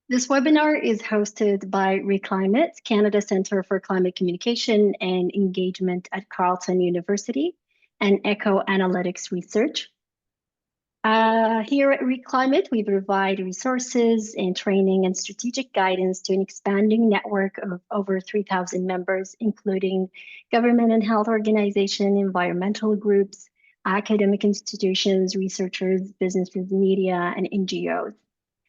This webinar is hosted by Re.Climate, Canada Centre for Climate Communication and Engagement at Carleton University, and Echo Analytics Research. Here at Re.Climate, we provide resources and training and strategic guidance to an expanding network of over 3,000 members, including government and health organizations, environmental groups, academic institutions, researchers, businesses, media, and NGOs.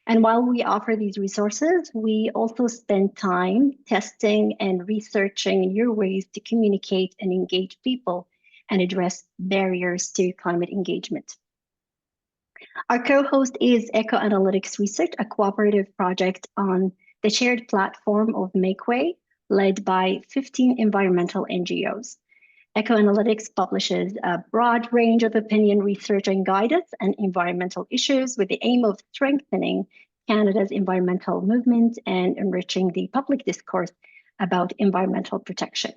And while we offer these resources, we also spend time testing and researching new ways to communicate and engage people and address barriers to climate engagement. Our co-host is Echo Analytics Research, a cooperative project on the shared platform of Makeway, led by 15 environmental NGOs. Echo Analytics publishes a broad range of opinion research and guidance on environmental issues with the aim of strengthening Canada's environmental movement and enriching the public discourse about environmental protection.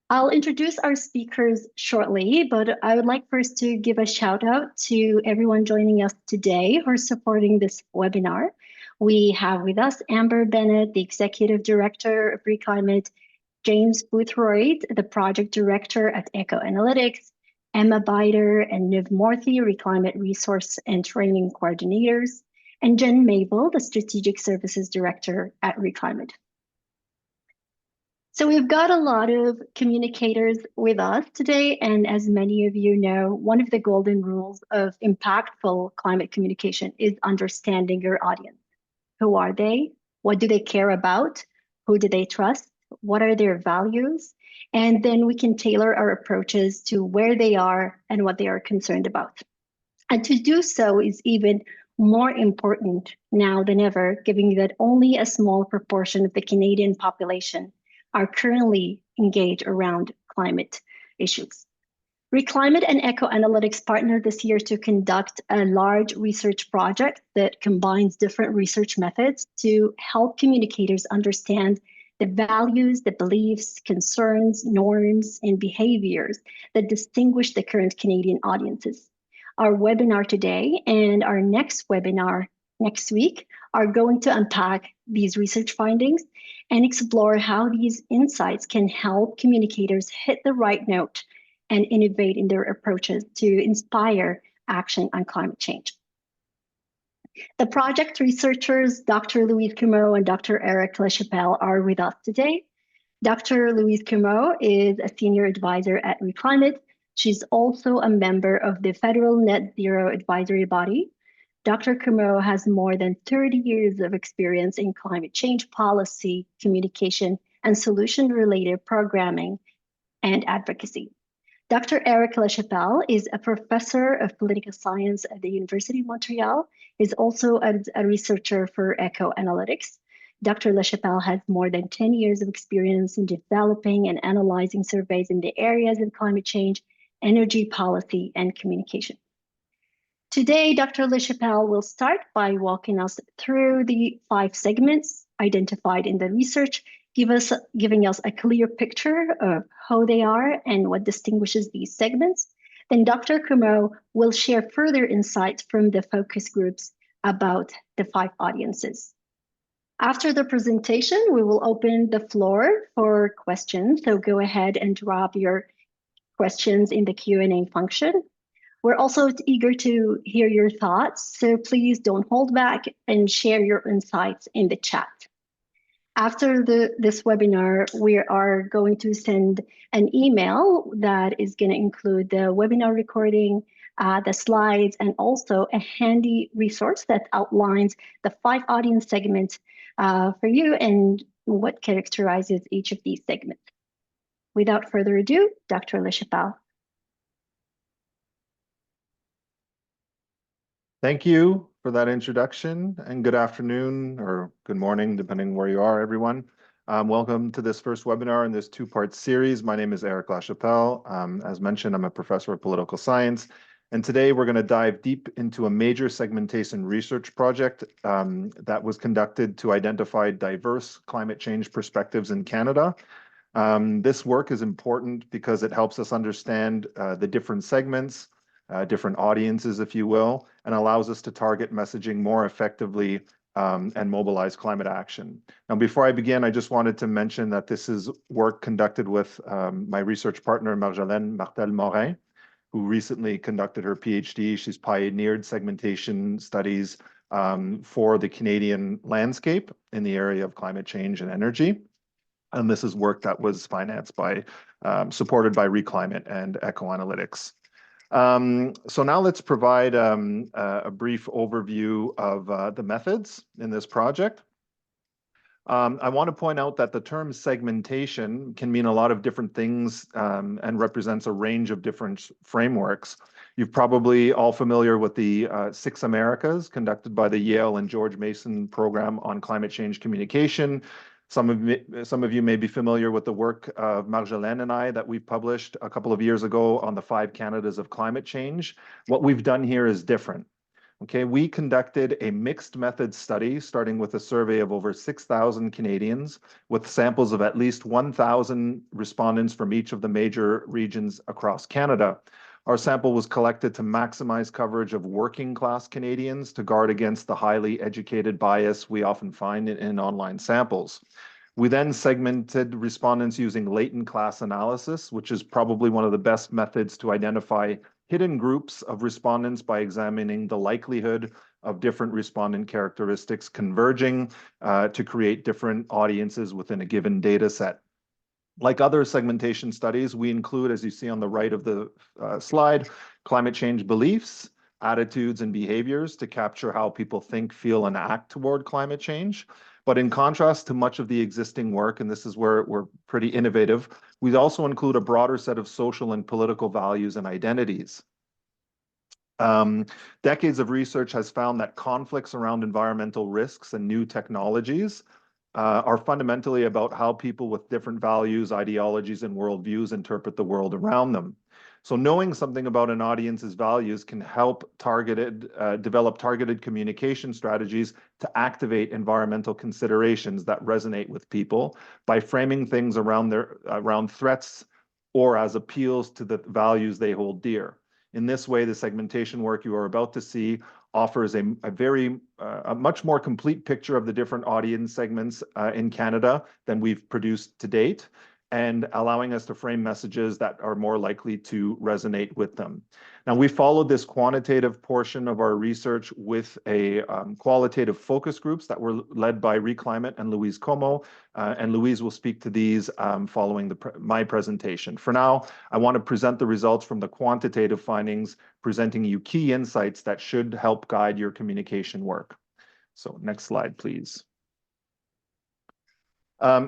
I'll introduce our speakers shortly, but I would like first to give a shout out to everyone joining us today who are supporting this webinar. We have with us Amber Bennett, the Executive Director of Re.Climate, James Boothroyd, the Project Director at Echo Analytics, Emma Bider and Niv Morthy, Re.Climate Resource and Training Coordinators, and Jen Mabel, the Strategic Services Director at Re.Climate. So we've got a lot of communicators with us today, and as many of you know, one of the golden rules of impactful climate communication is understanding your audience. Who are they? What do they care about? Who do they trust? What are their values? And then we can tailor our approaches to where they are and what they are concerned about. And to do so is even more important now than ever, given that only a small proportion of the Canadian population are currently engaged around climate issues. Re.Climate and Echo Analytics partnered this year to conduct a large research project that combines different research methods to help communicators understand the values, the beliefs, concerns, norms, and behaviors that distinguish the current Canadian audiences. Our webinar today and our next webinar next week are going to unpack these research findings and explore how these insights can help communicators hit the right note and innovate in their approaches to inspire action on climate change. The project researchers, Dr. Louise Comeau and Dr. Erick Lachapelle, are with us today. Dr. Louise Comeau is a senior advisor at Re.Climate. She's also a member of the Federal Net Zero Advisory Body. Dr. Comeau has more than 30 years of experience in climate change policy, communication, and solution-related programming and advocacy. Dr. Erick Lachapelle is a professor of political science at the University of Montreal. He's also a researcher for Echo Analytics. Dr. Lachapelle has more than 10 years of experience in developing and analyzing surveys in the areas of climate change, energy policy, and communication. Today, Dr. Lachapelle will start by walking us through the 5 segments identified in the research, giving us a clear picture of how they are and what distinguishes these segments. Then Dr. Comeau will share further insights from the focus groups about the 5 audiences. After the presentation, we will open the floor for questions. So go ahead and drop your questions in the Q&A function. We're also eager to hear your thoughts, so please don't hold back and share your insights in the chat. After this webinar, we are going to send an email that is going to include the webinar recording, the slides, and also a handy resource that outlines the 5 audience segments for you and what characterizes each of these segments. Without further ado, Dr. Lachapelle. Thank you for that introduction, and good afternoon or good morning, depending where you are, everyone. Welcome to this first webinar in this 2-part series. My name is Erick Lachapelle. As mentioned, I'm a professor of political science, and today we're going to dive deep into a major segmentation research project that was conducted to identify diverse climate change perspectives in Canada. This work is important because it helps us understand the different segments, different audiences, if you will, and allows us to target messaging more effectively and mobilize climate action. Now, before I begin, I just wanted to mention that this is work conducted with my research partner, Marjolaine Martel-Morin, who recently conducted her PhD. She's pioneered segmentation studies for the Canadian landscape in the area of climate change and energy. And this is work that was financed by, supported by Re.Climate and Eco-Analytics. So now let's provide a brief overview of the methods in this project. I want to point out that the term segmentation can mean a lot of different things and represents a range of different frameworks. You're probably all familiar with the Six Americas conducted by the Yale and George Mason program on climate change communication. Some of you may be familiar with the work of Marjolaine and I that we published a couple of years ago on the 5 Canadas of climate change. What we've done here is different. Okay, we conducted a mixed method study starting with a survey of over 6,000 Canadians with samples of at least 1,000 respondents from each of the major regions across Canada. Our sample was collected to maximize coverage of working class Canadians to guard against the highly educated bias we often find in online samples. We then segmented respondents using latent class analysis, which is probably one of the best methods to identify hidden groups of respondents by examining the likelihood of different respondent characteristics converging to create different audiences within a given data set. Like other segmentation studies, we include, as you see on the right of the slide, climate change beliefs, attitudes, and behaviors to capture how people think, feel, and act toward climate change. But in contrast to much of the existing work, and this is where we're pretty innovative, we also include a broader set of social and political values and identities. Decades of research has found that conflicts around environmental risks and new technologies are fundamentally about how people with different values, ideologies, and worldviews interpret the world around them. So knowing something about an audience's values can help develop targeted communication strategies to activate environmental considerations that resonate with people by framing things around threats or as appeals to the values they hold dear. In this way, the segmentation work you are about to see offers a much more complete picture of the different audience segments in Canada than we've produced to date, and allowing us to frame messages that are more likely to resonate with them. Now, we followed this quantitative portion of our research with a qualitative focus groups that were led by Re.Climate and Louise Comeau, and Louise will speak to these following my presentation. For now, I want to present the results from the quantitative findings, presenting you key insights that should help guide your communication work. So next slide, please.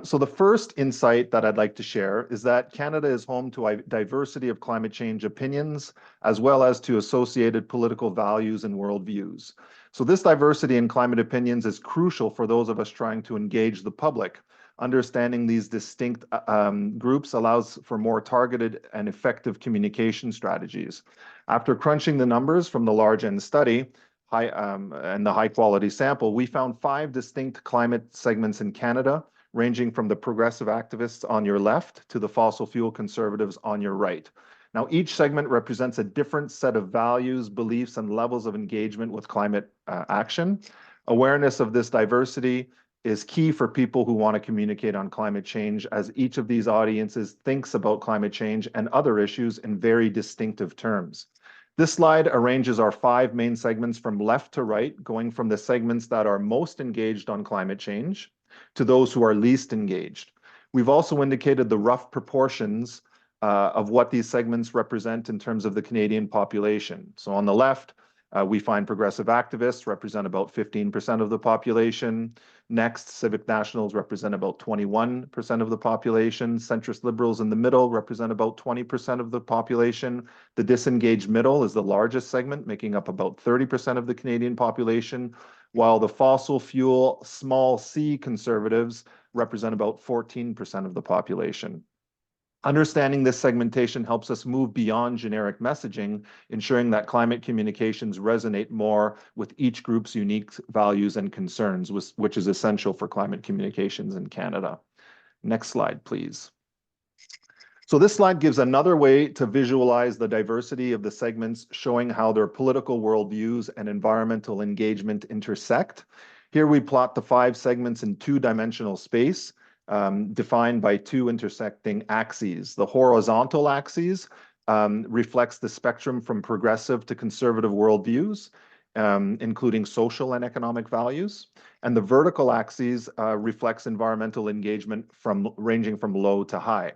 So the first insight that I'd like to share is that Canada is home to a diversity of climate change opinions, as well as to associated political values and worldviews. So this diversity in climate opinions is crucial for those of us trying to engage the public. Understanding these distinct groups allows for more targeted and effective communication strategies. After crunching the numbers from the large N study, and the high quality sample, we found 5 distinct climate segments in Canada, ranging from the progressive activists on your left to the fossil fuel conservatives on your right. Now, each segment represents a different set of values, beliefs, and levels of engagement with climate action. Awareness of this diversity is key for people who want to communicate on climate change, as each of these audiences thinks about climate change and other issues in very distinctive terms. This slide arranges our 5 main segments from left to right, going from the segments that are most engaged on climate change to those who are least engaged. We've also indicated the rough proportions of what these segments represent in terms of the Canadian population. So on the left, we find progressive activists represent about 15% of the population. Next, Civic Nationals represent about 21% of the population. Centrist Liberals in the middle represent about 20% of the population. The Disengaged Middle is the largest segment, making up about 30% of the Canadian population, while the fossil fuel small c conservatives represent about 14% of the population. Understanding this segmentation helps us move beyond generic messaging, ensuring that climate communications resonate more with each group's unique values and concerns, which is essential for climate communications in Canada. Next slide, please. So this slide gives another way to visualize the diversity of the segments, showing how their political worldviews and environmental engagement intersect. Here we plot the 5 segments in 2-dimensional space, defined by 2 intersecting axes. The horizontal axis reflects the spectrum from progressive to conservative worldviews, including social and economic values. And the vertical axis reflects environmental engagement ranging from low to high.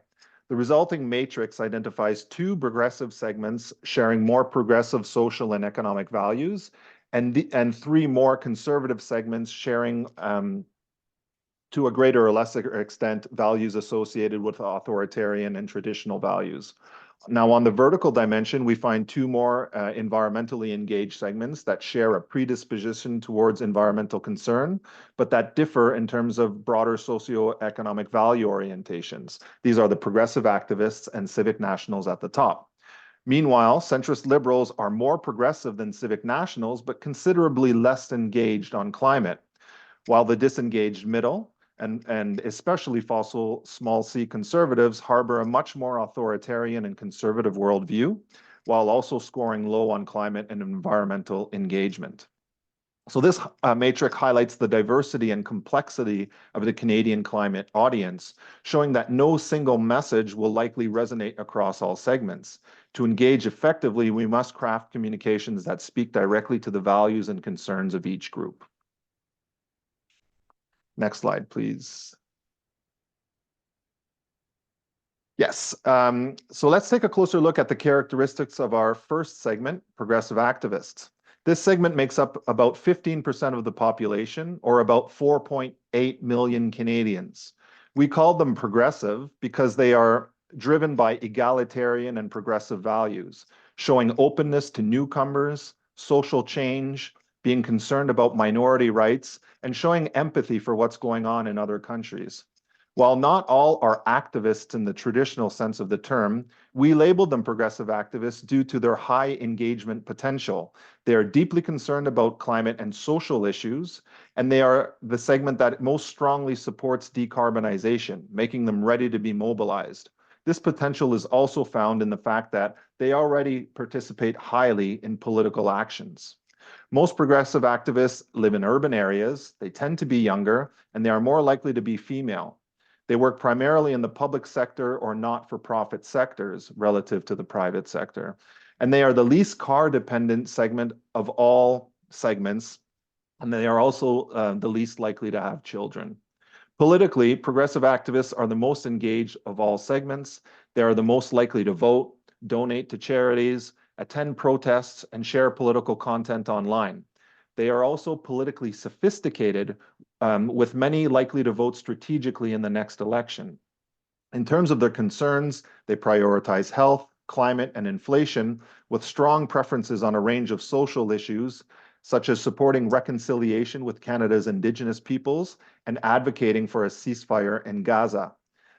The resulting matrix identifies 2 progressive segments sharing more progressive social and economic values, and 3 more conservative segments sharing to a greater or lesser extent values associated with authoritarian and traditional values. Now, on the vertical dimension, we find 2 more environmentally engaged segments that share a predisposition towards environmental concern, but that differ in terms of broader socioeconomic value orientations. These are the progressive activists and civic nationals at the top. Meanwhile, centrist liberals are more progressive than civic nationals, but considerably less engaged on climate, while the disengaged middle and especially fossil small c conservatives harbor a much more authoritarian and conservative worldview, while also scoring low on climate and environmental engagement. So this matrix highlights the diversity and complexity of the Canadian climate audience, showing that no single message will likely resonate across all segments. To engage effectively, we must craft communications that speak directly to the values and concerns of each group. Next slide, please. Yes, so let's take a closer look at the characteristics of our first segment, progressive activists. This segment makes up about 15% of the population, or about 4.8 million Canadians. We call them progressive because they are driven by egalitarian and progressive values, showing openness to newcomers, social change, being concerned about minority rights, and showing empathy for what's going on in other countries. While not all are activists in the traditional sense of the term, we labeled them progressive activists due to their high engagement potential. They are deeply concerned about climate and social issues, and they are the segment that most strongly supports decarbonization, making them ready to be mobilized. This potential is also found in the fact that they already participate highly in political actions. Most progressive activists live in urban areas, they tend to be younger, and they are more likely to be female. They work primarily in the public sector or not-for-profit sectors relative to the private sector. And they are the least car-dependent segment of all segments, and they are also the least likely to have children. Politically, progressive activists are the most engaged of all segments. They are the most likely to vote, donate to charities, attend protests, and share political content online. They are also politically sophisticated, with many likely to vote strategically in the next election. In terms of their concerns, they prioritize health, climate, and inflation, with strong preferences on a range of social issues, such as supporting reconciliation with Canada's Indigenous peoples and advocating for a ceasefire in Gaza.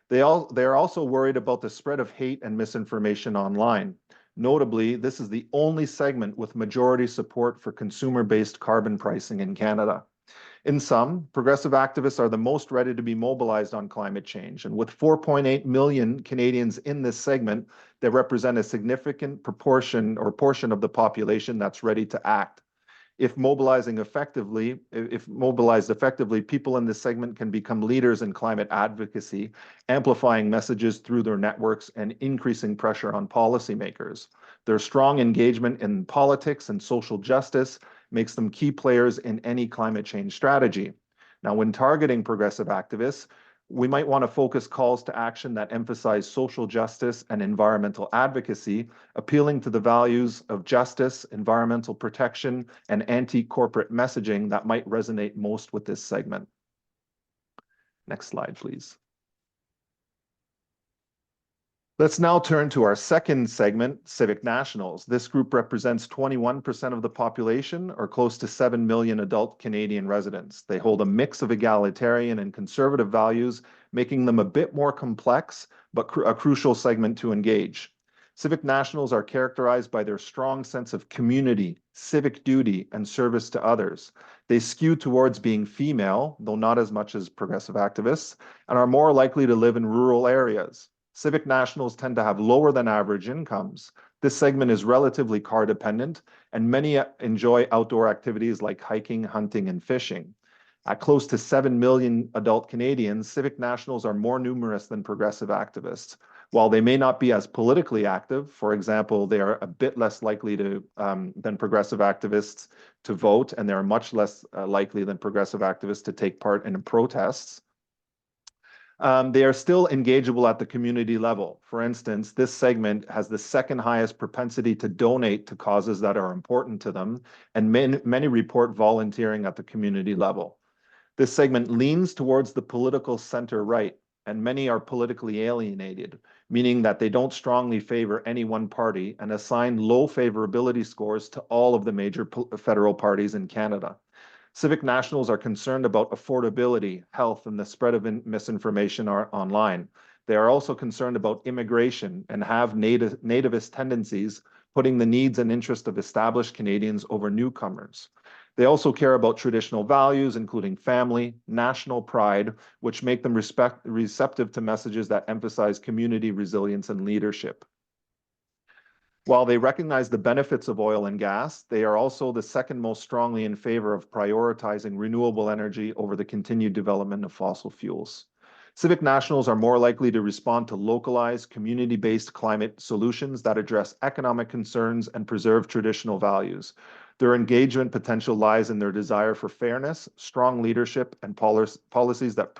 They are also worried about the spread of hate and misinformation online. Notably, this is the only segment with majority support for consumer-based carbon pricing in Canada. In sum, progressive activists are the most ready to be mobilized on climate change, and with 4.8 million Canadians in this segment, they represent a significant proportion or portion of the population that's ready to act. If mobilized effectively, people in this segment can become leaders in climate advocacy, amplifying messages through their networks and increasing pressure on policymakers. Their strong engagement in politics and social justice makes them key players in any climate change strategy. Now, when targeting progressive activists, we might want to focus calls to action that emphasize social justice and environmental advocacy, appealing to the values of justice, environmental protection, and anti-corporate messaging that might resonate most with this segment. Next slide, please. Let's now turn to our second segment, Civic Nationals. This group represents 21% of the population, or close to 7 million adult Canadian residents. They hold a mix of egalitarian and conservative values, making them a bit more complex, but a crucial segment to engage. Civic Nationals are characterized by their strong sense of community, civic duty, and service to others. They skew towards being female, though not as much as progressive activists, and are more likely to live in rural areas. Civic Nationals tend to have lower than average incomes. This segment is relatively car dependent, and many enjoy outdoor activities like hiking, hunting, and fishing. At close to 7 million adult Canadians, Civic Nationals are more numerous than progressive activists. While they may not be as politically active, for example, they are a bit less likely to than progressive activists to vote, and they are much less likely than progressive activists to take part in protests. They are still engageable at the community level. For instance, this segment has the second highest propensity to donate to causes that are important to them, and many report volunteering at the community level. This segment leans towards the political center-right, and many are politically alienated, meaning that they don't strongly favor any one party and assign low favorability scores to all of the major federal parties in Canada. Civic Nationals are concerned about affordability, health, and the spread of misinformation online. They are also concerned about immigration and have nativist tendencies, putting the needs and interests of established Canadians over newcomers. They also care about traditional values, including family, national pride, which make them receptive to messages that emphasize community resilience and leadership. While they recognize the benefits of oil and gas, they are also the second most strongly in favor of prioritizing renewable energy over the continued development of fossil fuels. Civic Nationals are more likely to respond to localized, community-based climate solutions that address economic concerns and preserve traditional values. Their engagement potential lies in their desire for fairness, strong leadership, and policies that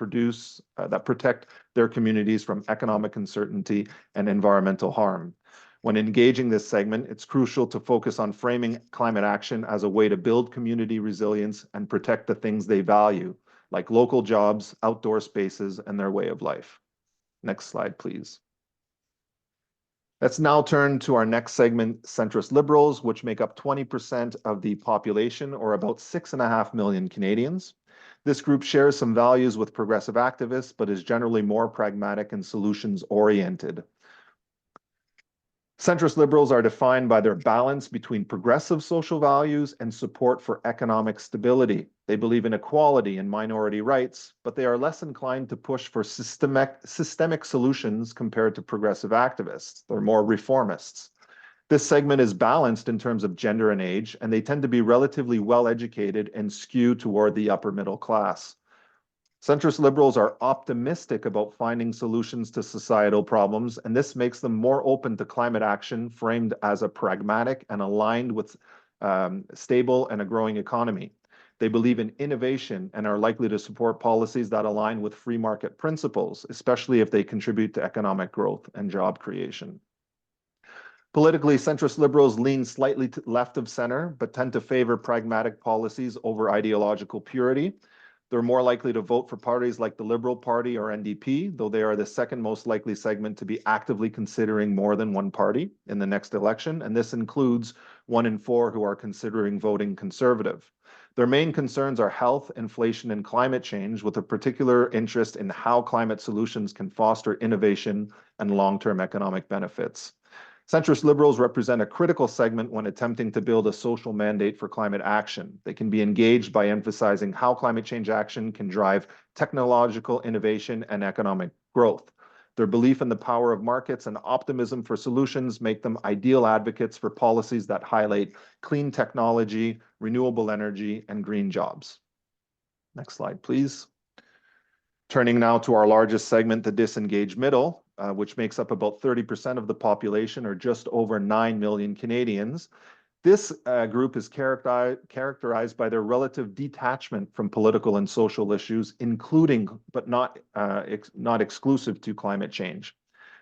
protect their communities from economic uncertainty and environmental harm. When engaging this segment, it's crucial to focus on framing climate action as a way to build community resilience and protect the things they value, like local jobs, outdoor spaces, and their way of life. Next slide, please. Let's now turn to our next segment, Centrist Liberals, which make up 20% of the population, or about 6.5 million Canadians. This group shares some values with progressive activists, but is generally more pragmatic and solutions-oriented. Centrist Liberals are defined by their balance between progressive social values and support for economic stability. They believe in equality and minority rights, but they are less inclined to push for systemic solutions compared to progressive activists. They're more reformists. This segment is balanced in terms of gender and age, and they tend to be relatively well-educated and skew toward the upper middle class. Centrist Liberals are optimistic about finding solutions to societal problems, and this makes them more open to climate action framed as a pragmatic and aligned with stable and a growing economy. They believe in innovation and are likely to support policies that align with free market principles, especially if they contribute to economic growth and job creation. Politically, centrist liberals lean slightly to left of center, but tend to favor pragmatic policies over ideological purity. They're more likely to vote for parties like the Liberal Party or NDP, though they are the second most likely segment to be actively considering more than one party in the next election, and this includes 1 in 4 who are considering voting Conservative. Their main concerns are health, inflation, and climate change, with a particular interest in how climate solutions can foster innovation and long-term economic benefits. Centrist Liberals represent a critical segment when attempting to build a social mandate for climate action. They can be engaged by emphasizing how climate change action can drive technological innovation and economic growth. Their belief in the power of markets and optimism for solutions make them ideal advocates for policies that highlight clean technology, renewable energy, and green jobs. Next slide, please. Turning now to our largest segment, the Disengaged Middle, which makes up about 30% of the population, or just over 9 million Canadians. This group is characterized by their relative detachment from political and social issues, including, but not exclusive to, climate change.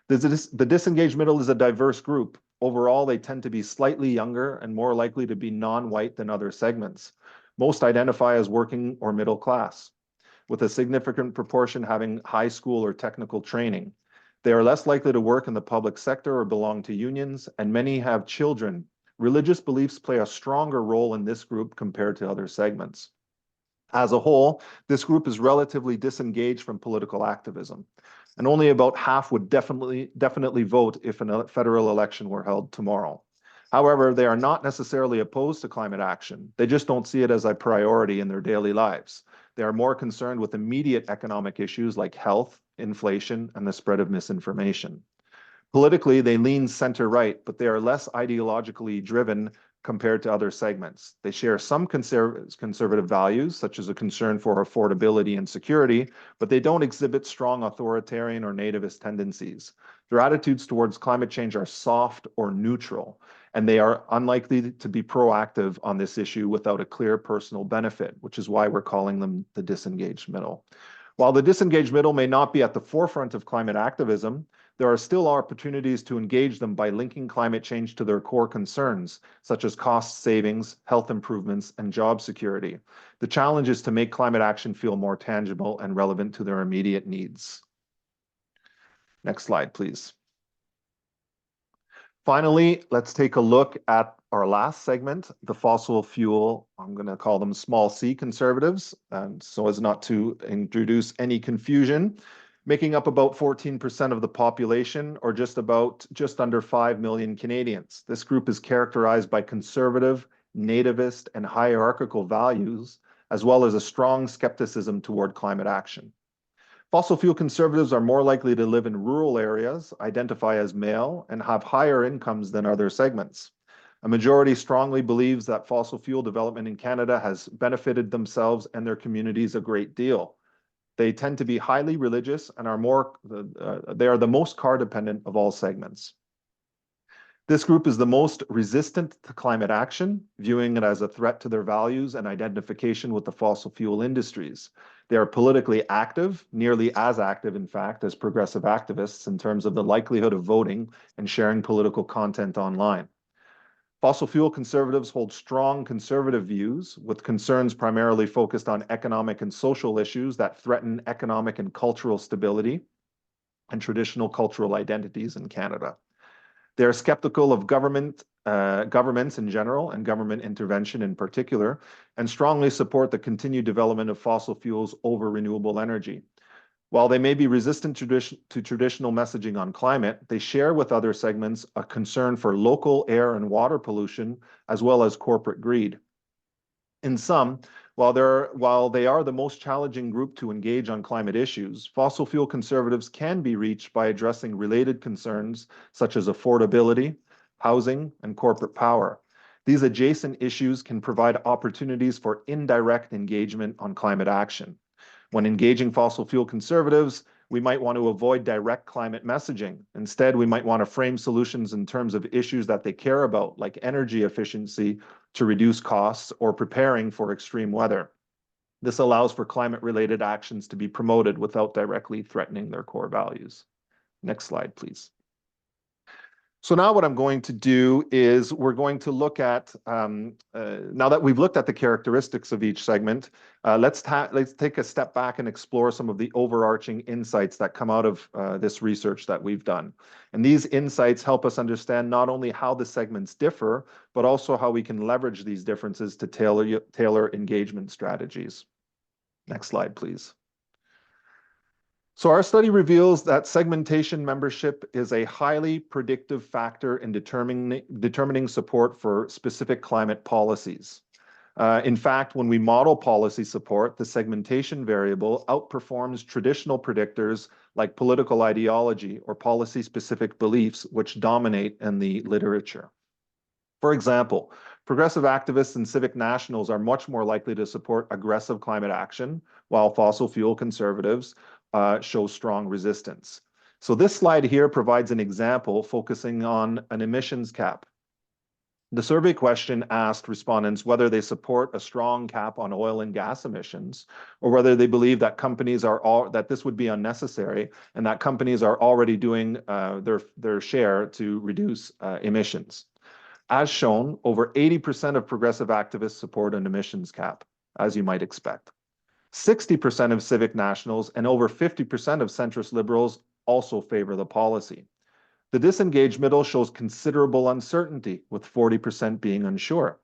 The Disengaged Middle is a diverse group. Overall, they tend to be slightly younger and more likely to be non-white than other segments. Most identify as working or middle class, with a significant proportion having high school or technical training. They are less likely to work in the public sector or belong to unions, and many have children. Religious beliefs play a stronger role in this group compared to other segments. As a whole, this group is relatively disengaged from political activism, and only about half would definitely vote if a federal election were held tomorrow. However, they are not necessarily opposed to climate action. They just don't see it as a priority in their daily lives. They are more concerned with immediate economic issues like health, inflation, and the spread of misinformation. Politically, they lean center-right, but they are less ideologically driven compared to other segments. They share some conservative values, such as a concern for affordability and security, but they don't exhibit strong authoritarian or nativist tendencies. Their attitudes towards climate change are soft or neutral, and they are unlikely to be proactive on this issue without a clear personal benefit, which is why we're calling them the disengaged middle. While the disengaged middle may not be at the forefront of climate activism, there are still opportunities to engage them by linking climate change to their core concerns, such as cost savings, health improvements, and job security. The challenge is to make climate action feel more tangible and relevant to their immediate needs. Next slide, please. Finally, let's take a look at our last segment, the fossil fuel, I'm going to call them small c conservatives, so as not to introduce any confusion, making up about 14% of the population, or just under 5 million Canadians. This group is characterized by conservative, nativist, and hierarchical values, as well as a strong skepticism toward climate action. Fossil fuel conservatives are more likely to live in rural areas, identify as male, and have higher incomes than other segments. A majority strongly believes that fossil fuel development in Canada has benefited themselves and their communities a great deal. They tend to be highly religious and they are the most car dependent of all segments. This group is the most resistant to climate action, viewing it as a threat to their values and identification with the fossil fuel industries. They are politically active, nearly as active, in fact, as progressive activists in terms of the likelihood of voting and sharing political content online. Fossil fuel conservatives hold strong conservative views, with concerns primarily focused on economic and social issues that threaten economic and cultural stability and traditional cultural identities in Canada. They are skeptical of governments in general and government intervention in particular, and strongly support the continued development of fossil fuels over renewable energy. While they may be resistant to traditional messaging on climate, they share with other segments a concern for local air and water pollution, as well as corporate greed. In sum, while they are the most challenging group to engage on climate issues, fossil fuel conservatives can be reached by addressing related concerns such as affordability, housing, and corporate power. These adjacent issues can provide opportunities for indirect engagement on climate action. When engaging fossil fuel conservatives, we might want to avoid direct climate messaging. Instead, we might want to frame solutions in terms of issues that they care about, like energy efficiency to reduce costs or preparing for extreme weather. This allows for climate-related actions to be promoted without directly threatening their core values. Next slide, please. So now what I'm going to do is we're going to look at, now that we've looked at the characteristics of each segment, let's take a step back and explore some of the overarching insights that come out of this research that we've done. And these insights help us understand not only how the segments differ, but also how we can leverage these differences to tailor engagement strategies. Next slide, please. So our study reveals that segmentation membership is a highly predictive factor in determining support for specific climate policies. In fact, when we model policy support, the segmentation variable outperforms traditional predictors like political ideology or policy-specific beliefs, which dominate in the literature. For example, progressive activists and civic nationals are much more likely to support aggressive climate action, while fossil fuel conservatives show strong resistance. So this slide here provides an example focusing on an emissions cap. The survey question asked respondents whether they support a strong cap on oil and gas emissions, or whether they believe that that this would be unnecessary and that companies are already doing their share to reduce emissions. As shown, over 80% of progressive activists support an emissions cap, as you might expect. 60% of civic nationals and over 50% of centrist liberals also favor the policy. The disengaged middle shows considerable uncertainty, with 40% being unsure.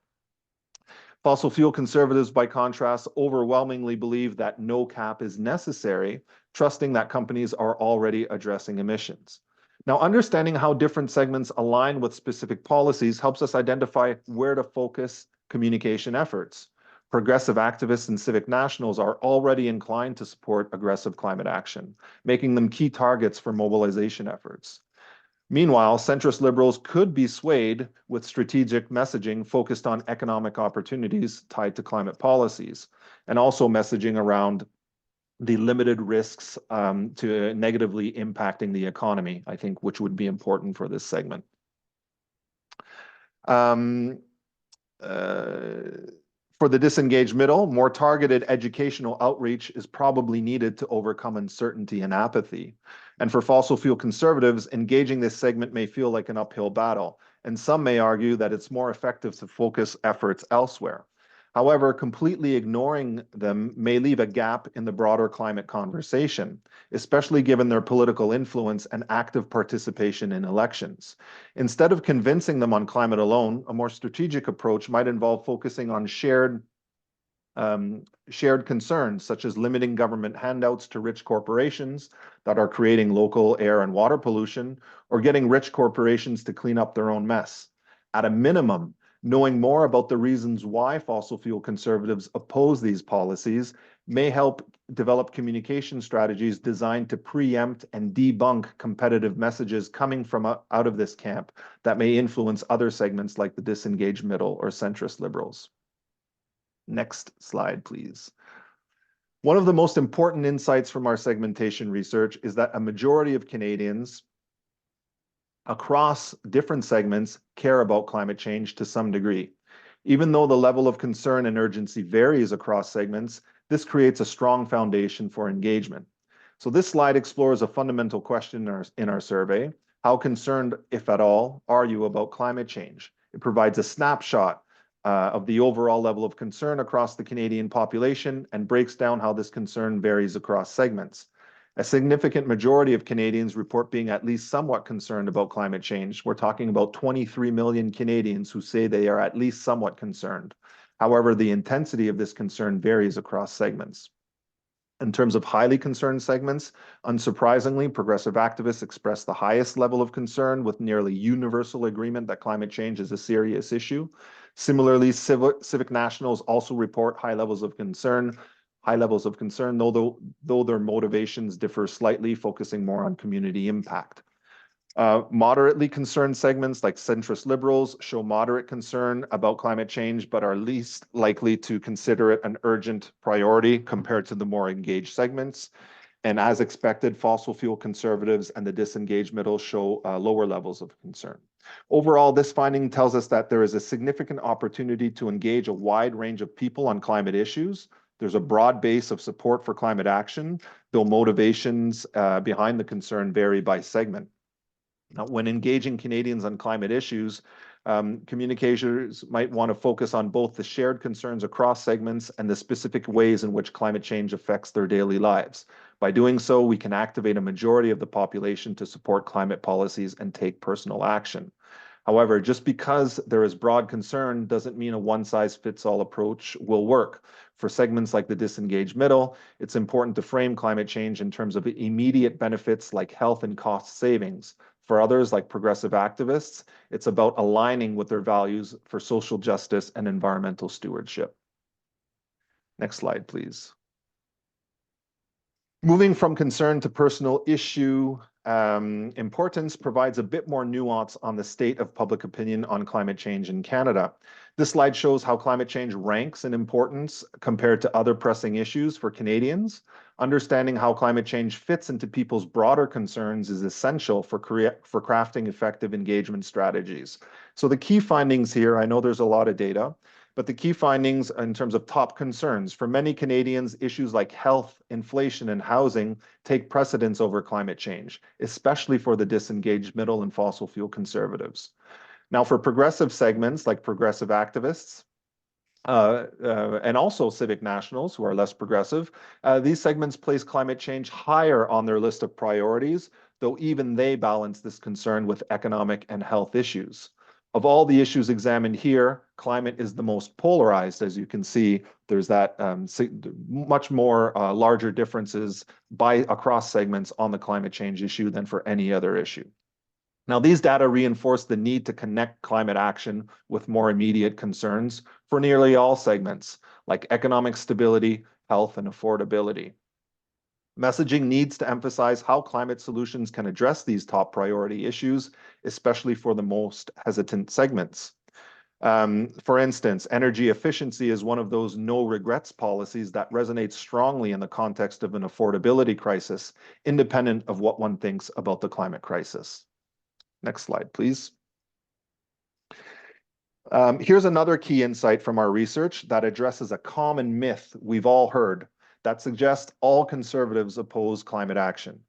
Fossil fuel conservatives, by contrast, overwhelmingly believe that no cap is necessary, trusting that companies are already addressing emissions. Now, understanding how different segments align with specific policies helps us identify where to focus communication efforts. Progressive activists and civic nationals are already inclined to support aggressive climate action, making them key targets for mobilization efforts. Meanwhile, centrist liberals could be swayed with strategic messaging focused on economic opportunities tied to climate policies, and also messaging around the limited risks to negatively impacting the economy, I think, which would be important for this segment. For the disengaged middle, more targeted educational outreach is probably needed to overcome uncertainty and apathy. And for fossil fuel conservatives, engaging this segment may feel like an uphill battle, and some may argue that it's more effective to focus efforts elsewhere. However, completely ignoring them may leave a gap in the broader climate conversation, especially given their political influence and active participation in elections. Instead of convincing them on climate alone, a more strategic approach might involve focusing on shared concerns, such as limiting government handouts to rich corporations that are creating local air and water pollution, or getting rich corporations to clean up their own mess. At a minimum, knowing more about the reasons why fossil fuel conservatives oppose these policies may help develop communication strategies designed to preempt and debunk competitive messages coming from out of this camp that may influence other segments like the disengaged middle or centrist liberals. Next slide, please. One of the most important insights from our segmentation research is that a majority of Canadians across different segments care about climate change to some degree. Even though the level of concern and urgency varies across segments, this creates a strong foundation for engagement. So this slide explores a fundamental question in our survey. How concerned, if at all, are you about climate change? It provides a snapshot of the overall level of concern across the Canadian population and breaks down how this concern varies across segments. A significant majority of Canadians report being at least somewhat concerned about climate change. We're talking about 23 million Canadians who say they are at least somewhat concerned. However, the intensity of this concern varies across segments. In terms of highly concerned segments, unsurprisingly, progressive activists express the highest level of concern with nearly universal agreement that climate change is a serious issue. Similarly, Civic Nationals also report high levels of concern, though their motivations differ slightly, focusing more on community impact. Moderately concerned segments like centrist liberals show moderate concern about climate change, but are least likely to consider it an urgent priority compared to the more engaged segments. And as expected, fossil fuel conservatives and the disengaged middle show lower levels of concern. Overall, this finding tells us that there is a significant opportunity to engage a wide range of people on climate issues. There's a broad base of support for climate action, though motivations behind the concern vary by segment. Now, when engaging Canadians on climate issues, communicators might want to focus on both the shared concerns across segments and the specific ways in which climate change affects their daily lives. By doing so, we can activate a majority of the population to support climate policies and take personal action. However, just because there is broad concern doesn't mean a one-size-fits-all approach will work. For segments like the disengaged middle, it's important to frame climate change in terms of immediate benefits like health and cost savings. For others, like progressive activists, it's about aligning with their values for social justice and environmental stewardship. Next slide, please. Moving from concern to personal issue importance provides a bit more nuance on the state of public opinion on climate change in Canada. This slide shows how climate change ranks in importance compared to other pressing issues for Canadians. Understanding how climate change fits into people's broader concerns is essential for crafting effective engagement strategies. So the key findings here, I know there's a lot of data, but the key findings in terms of top concerns, for many Canadians, issues like health, inflation, and housing take precedence over climate change, especially for the disengaged middle and fossil fuel conservatives. Now, for progressive segments like progressive activists, and also Civic Nationals, who are less progressive, these segments place climate change higher on their list of priorities, though even they balance this concern with economic and health issues. Of all the issues examined here, climate is the most polarized. As you can see, there's that much more larger differences across segments on the climate change issue than for any other issue. Now, these data reinforce the need to connect climate action with more immediate concerns for nearly all segments, like economic stability, health, and affordability. Messaging needs to emphasize how climate solutions can address these top priority issues, especially for the most hesitant segments. For instance, energy efficiency is one of those no regrets policies that resonates strongly in the context of an affordability crisis, independent of what one thinks about the climate crisis. Next slide, please. Here's another key insight from our research that addresses a common myth we've all heard that suggests all conservatives oppose climate action.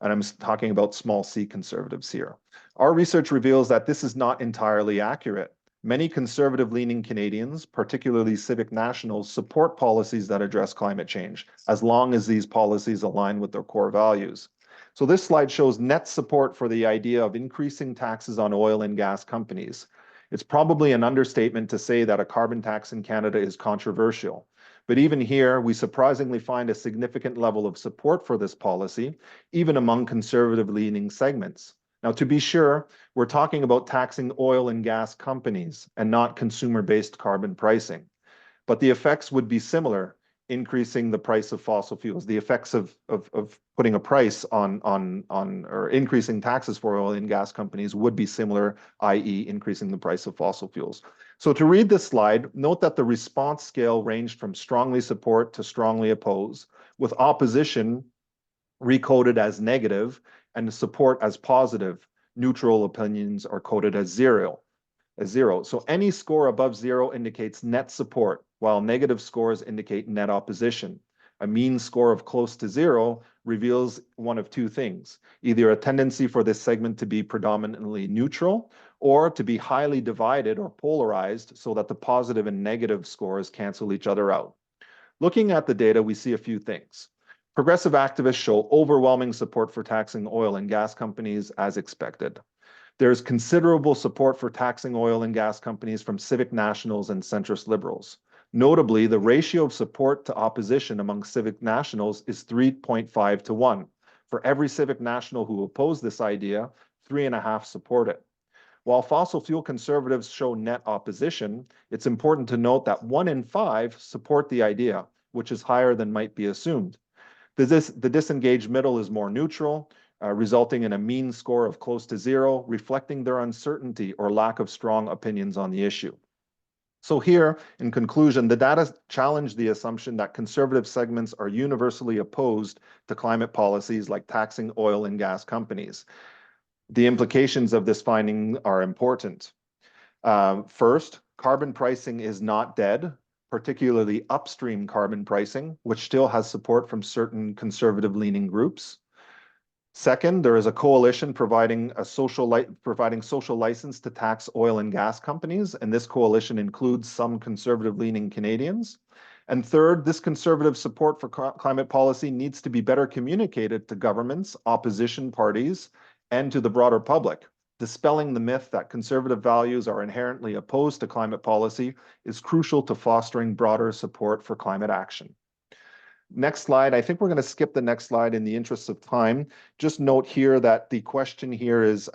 And I'm talking about small c conservatives here. Our research reveals that this is not entirely accurate. Many conservative-leaning Canadians, particularly Civic Nationals, support policies that address climate change, as long as these policies align with their core values. So this slide shows net support for the idea of increasing taxes on oil and gas companies. It's probably an understatement to say that a carbon tax in Canada is controversial. But even here, we surprisingly find a significant level of support for this policy, even among conservative-leaning segments. Now, to be sure, we're talking about taxing oil and gas companies and not consumer-based carbon pricing. But the effects would be similar, increasing the price of fossil fuels. The effects of putting a price on or increasing taxes for oil and gas companies would be similar, i.e. increasing the price of fossil fuels. So to read this slide, note that the response scale ranged from strongly support to strongly oppose, with opposition recoded as negative and support as positive. Neutral opinions are coded as zero. So any score above zero indicates net support, while negative scores indicate net opposition. A mean score of close to zero reveals one of two things: either a tendency for this segment to be predominantly neutral, or to be highly divided or polarized so that the positive and negative scores cancel each other out. Looking at the data, we see a few things. Progressive activists show overwhelming support for taxing oil and gas companies as expected. There's considerable support for taxing oil and gas companies from Civic Nationals and Centrist Liberals. Notably, the ratio of support to opposition among Civic Nationals is 3.5 to 1. For every Civic National who opposed this idea, 3.5 support it. While fossil fuel conservatives show net opposition, it's important to note that 1 in 5 support the idea, which is higher than might be assumed. The disengaged middle is more neutral, resulting in a mean score of close to zero, reflecting their uncertainty or lack of strong opinions on the issue. So here, in conclusion, the data challenge the assumption that conservative segments are universally opposed to climate policies like taxing oil and gas companies. The implications of this finding are important. First, carbon pricing is not dead, particularly upstream carbon pricing, which still has support from certain conservative-leaning groups. Second, there is a coalition providing social license to tax oil and gas companies, and this coalition includes some conservative-leaning Canadians. And third, this conservative support for climate policy needs to be better communicated to governments, opposition parties, and to the broader public. Dispelling the myth that conservative values are inherently opposed to climate policy is crucial to fostering broader support for climate action. Next slide. I think we're going to skip the next slide in the interest of time. Just note here that the question here is,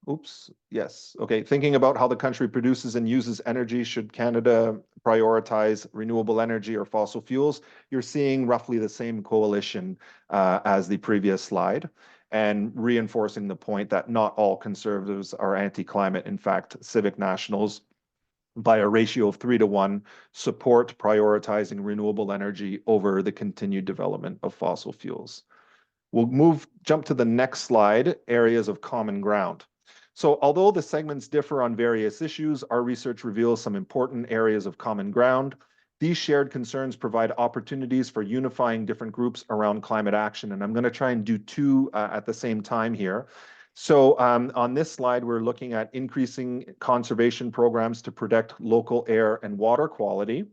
thinking about how the country produces and uses energy, should Canada prioritize renewable energy or fossil fuels? You're seeing roughly the same coalition as the previous slide, and reinforcing the point that not all conservatives are anti-climate. In fact, Civic Nationals, by a ratio of 3 to 1, support prioritizing renewable energy over the continued development of fossil fuels. We'll jump to the next slide, areas of common ground. So although the segments differ on various issues, our research reveals some important areas of common ground. These shared concerns provide opportunities for unifying different groups around climate action. And I'm going to try and do two at the same time here. So on this slide, we're looking at increasing conservation programs to protect local air and water quality.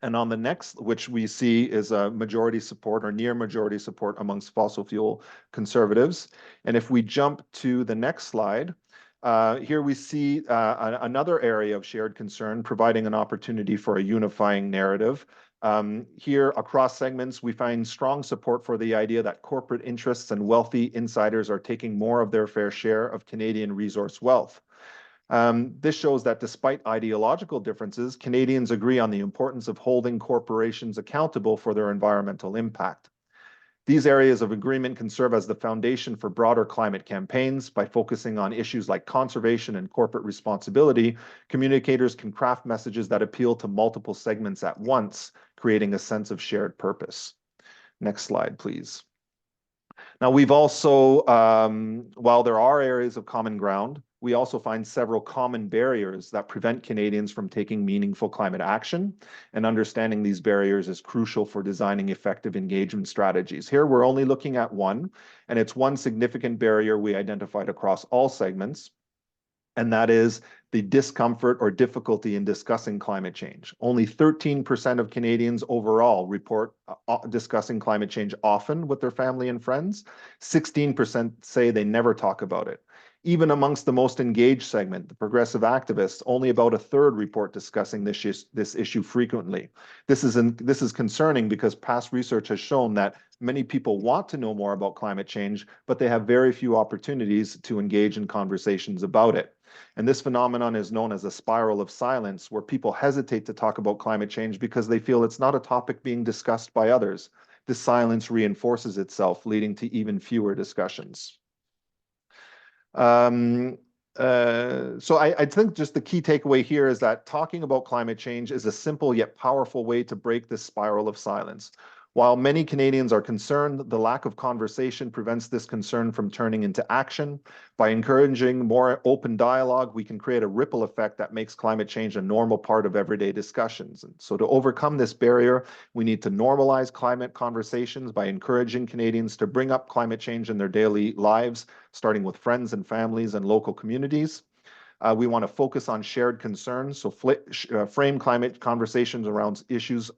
And on the next, which we see is a majority support or near majority support amongst fossil fuel conservatives. And if we jump to the next slide, here we see another area of shared concern, providing an opportunity for a unifying narrative. Here across segments, we find strong support for the idea that corporate interests and wealthy insiders are taking more of their fair share of Canadian resource wealth. This shows that despite ideological differences, Canadians agree on the importance of holding corporations accountable for their environmental impact. These areas of agreement can serve as the foundation for broader climate campaigns. By focusing on issues like conservation and corporate responsibility, communicators can craft messages that appeal to multiple segments at once, creating a sense of shared purpose. Next slide, please. Now, we've also, while there are areas of common ground, we also find several common barriers that prevent Canadians from taking meaningful climate action, and understanding these barriers is crucial for designing effective engagement strategies. Here, we're only looking at one, and it's one significant barrier we identified across all segments, and that is the discomfort or difficulty in discussing climate change. Only 13% of Canadians overall report discussing climate change often with their family and friends. 16% say they never talk about it. Even amongst the most engaged segment, the progressive activists, only about a third report discussing this issue frequently. This is concerning because past research has shown that many people want to know more about climate change, but they have very few opportunities to engage in conversations about it. And this phenomenon is known as a spiral of silence, where people hesitate to talk about climate change because they feel it's not a topic being discussed by others. This silence reinforces itself, leading to even fewer discussions. So I think just the key takeaway here is that talking about climate change is a simple yet powerful way to break this spiral of silence. While many Canadians are concerned, the lack of conversation prevents this concern from turning into action. By encouraging more open dialogue, we can create a ripple effect that makes climate change a normal part of everyday discussions. And so to overcome this barrier, we need to normalize climate conversations by encouraging Canadians to bring up climate change in their daily lives, starting with friends and families and local communities. We want to focus on shared concerns, so frame climate conversations around issues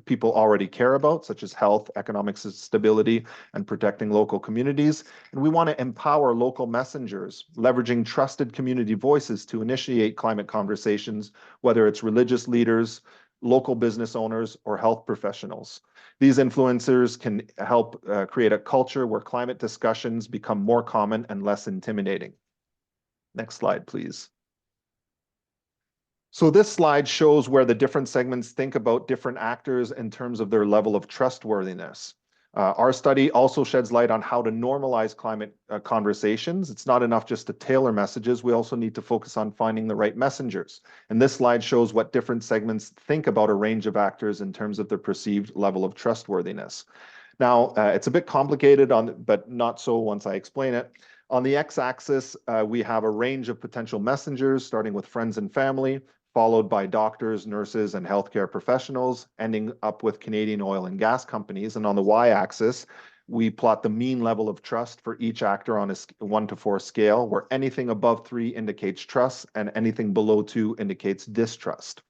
people already care about, such as health, economic stability, and protecting local communities. And we want to empower local messengers, leveraging trusted community voices to initiate climate conversations, whether it's religious leaders, local business owners, or health professionals. These influencers can help create a culture where climate discussions become more common and less intimidating. Next slide, please. So this slide shows where the different segments think about different actors in terms of their level of trustworthiness. Our study also sheds light on how to normalize climate conversations. It's not enough just to tailor messages. We also need to focus on finding the right messengers. And this slide shows what different segments think about a range of actors in terms of their perceived level of trustworthiness. Now, it's a bit complicated, but not so once I explain it. On the x-axis, we have a range of potential messengers, starting with friends and family, followed by doctors, nurses, and healthcare professionals, ending up with Canadian oil and gas companies. And on the y-axis, we plot the mean level of trust for each actor on a 1 to 4 scale, where anything above 3 indicates trust and anything below 2 indicates distrust.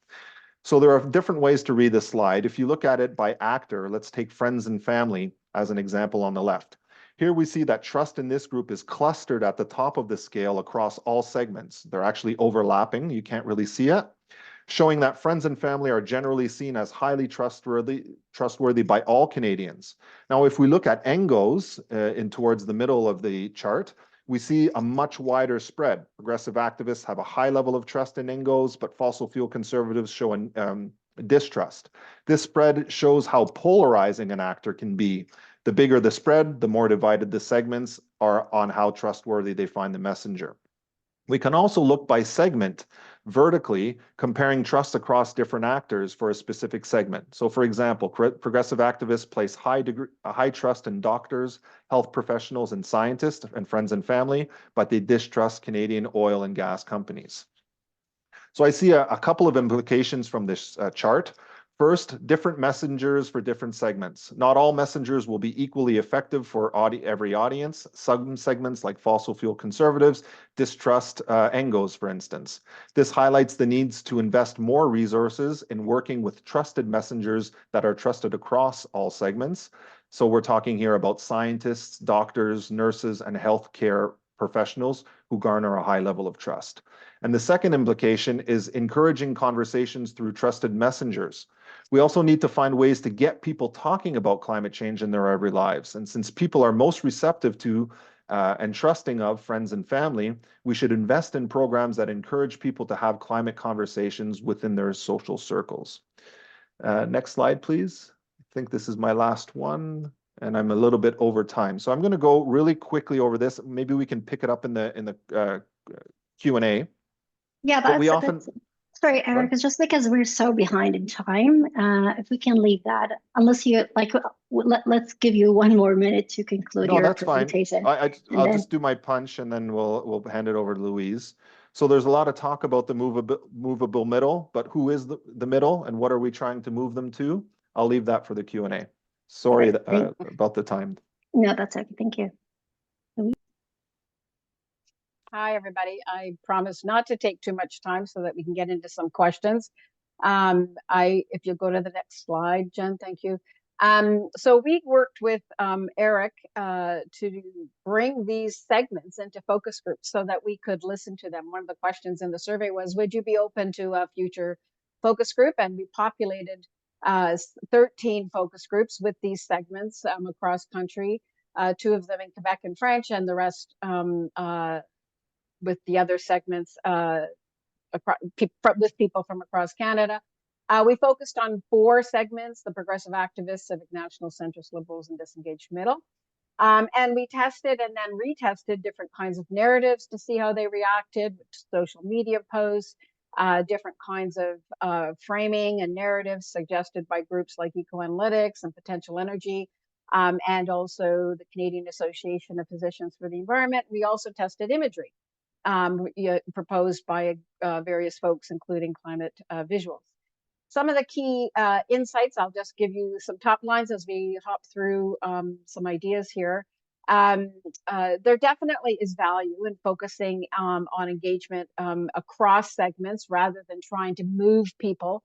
So there are different ways to read this slide. If you look at it by actor, let's take friends and family as an example on the left. Here we see that trust in this group is clustered at the top of the scale across all segments. They're actually overlapping. You can't really see it, showing that friends and family are generally seen as highly trustworthy by all Canadians. Now, if we look at NGOs in towards the middle of the chart, we see a much wider spread. Progressive activists have a high level of trust in NGOs, but fossil fuel conservatives show distrust. This spread shows how polarizing an actor can be. The bigger the spread, the more divided the segments are on how trustworthy they find the messenger. We can also look by segment vertically, comparing trust across different actors for a specific segment. So for example, progressive activists place high trust in doctors, health professionals, and scientists, and friends and family, but they distrust Canadian oil and gas companies. So I see a couple of implications from this chart. First, different messengers for different segments. Not all messengers will be equally effective for every audience. Some segments, like fossil fuel conservatives, distrust NGOs, for instance. This highlights the needs to invest more resources in working with trusted messengers that are trusted across all segments. So we're talking here about scientists, doctors, nurses, and healthcare professionals who garner a high level of trust. And the second implication is encouraging conversations through trusted messengers. We also need to find ways to get people talking about climate change in their everyday lives. And since people are most receptive to and trusting of friends and family, we should invest in programs that encourage people to have climate conversations within their social circles. Next slide, please. I think this is my last one, and I'm a little bit over time. So I'm going to go really quickly over this. Maybe we can pick it up in the Q&A. Yeah, But we that's often... sorry, Eric, it's just because we're so behind in time. If we can leave that, unless you like, let's give you one more minute to conclude No, your that's fine. presentation. I'll just do my punch, and then we'll hand it over to Louise. So there's a lot of talk about the movable middle, but who is the middle, and what are we trying to move them to? I'll leave that for the Q&A. Sorry about the time. No, that's okay. Thank you. Hi, everybody. I promise not to take too much time so that we can get into some questions. If you'll go to the next slide, Jen, thank you. So we worked with Erick to bring these segments into focus groups so that we could listen to them. One of the questions in the survey was, would you be open to a future focus group? And we populated 13 focus groups with these segments across country, 2 of them in Quebec and French, and the rest with the other segments with people from across Canada. We focused on 4 segments: the Progressive Activists, Civic Nationals, Centrist Liberals, and Disengaged Middle. And we tested and then retested different kinds of narratives to see how they reacted, social media posts, different kinds of framing and narratives suggested by groups like Eco-Analytics and Potential Energy, and also the Canadian Association of Physicians for the Environment. We also tested imagery proposed by various folks, including climate visuals. Some of the key insights, I'll just give you some top lines as we hop through some ideas here. There definitely is value in focusing on engagement across segments rather than trying to move people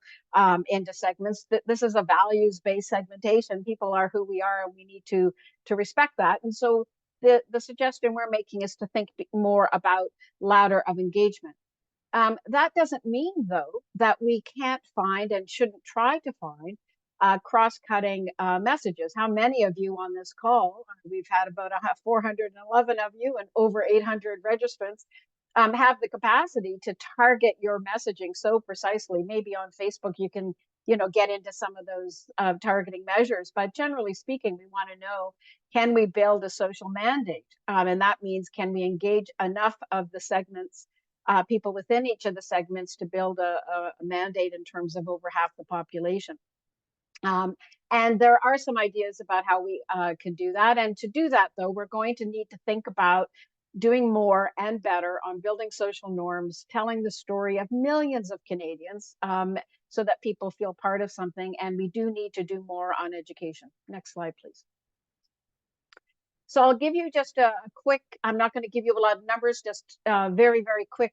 into segments. This is a values-based segmentation. People are who we are, and we need to respect that. And so the suggestion we're making is to think more about ladder of engagement. That doesn't mean, though, that we can't find and shouldn't try to find cross-cutting messages. How many of you on this call, we've had about 411 of you and over 800 registrants, have the capacity to target your messaging so precisely. Maybe on Facebook you can get into some of those targeting measures, but generally speaking, we want to know, can we build a social mandate? And that means, can we engage enough of the segments, people within each of the segments, to build a mandate in terms of over half the population? And there are some ideas about how we can do that. And to do that, though, we're going to need to think about doing more and better on building social norms, telling the story of millions of Canadians, so that people feel part of something. And we do need to do more on education. Next slide, please. So I'll give you just a quick, I'm not going to give you a lot of numbers, just very, very quick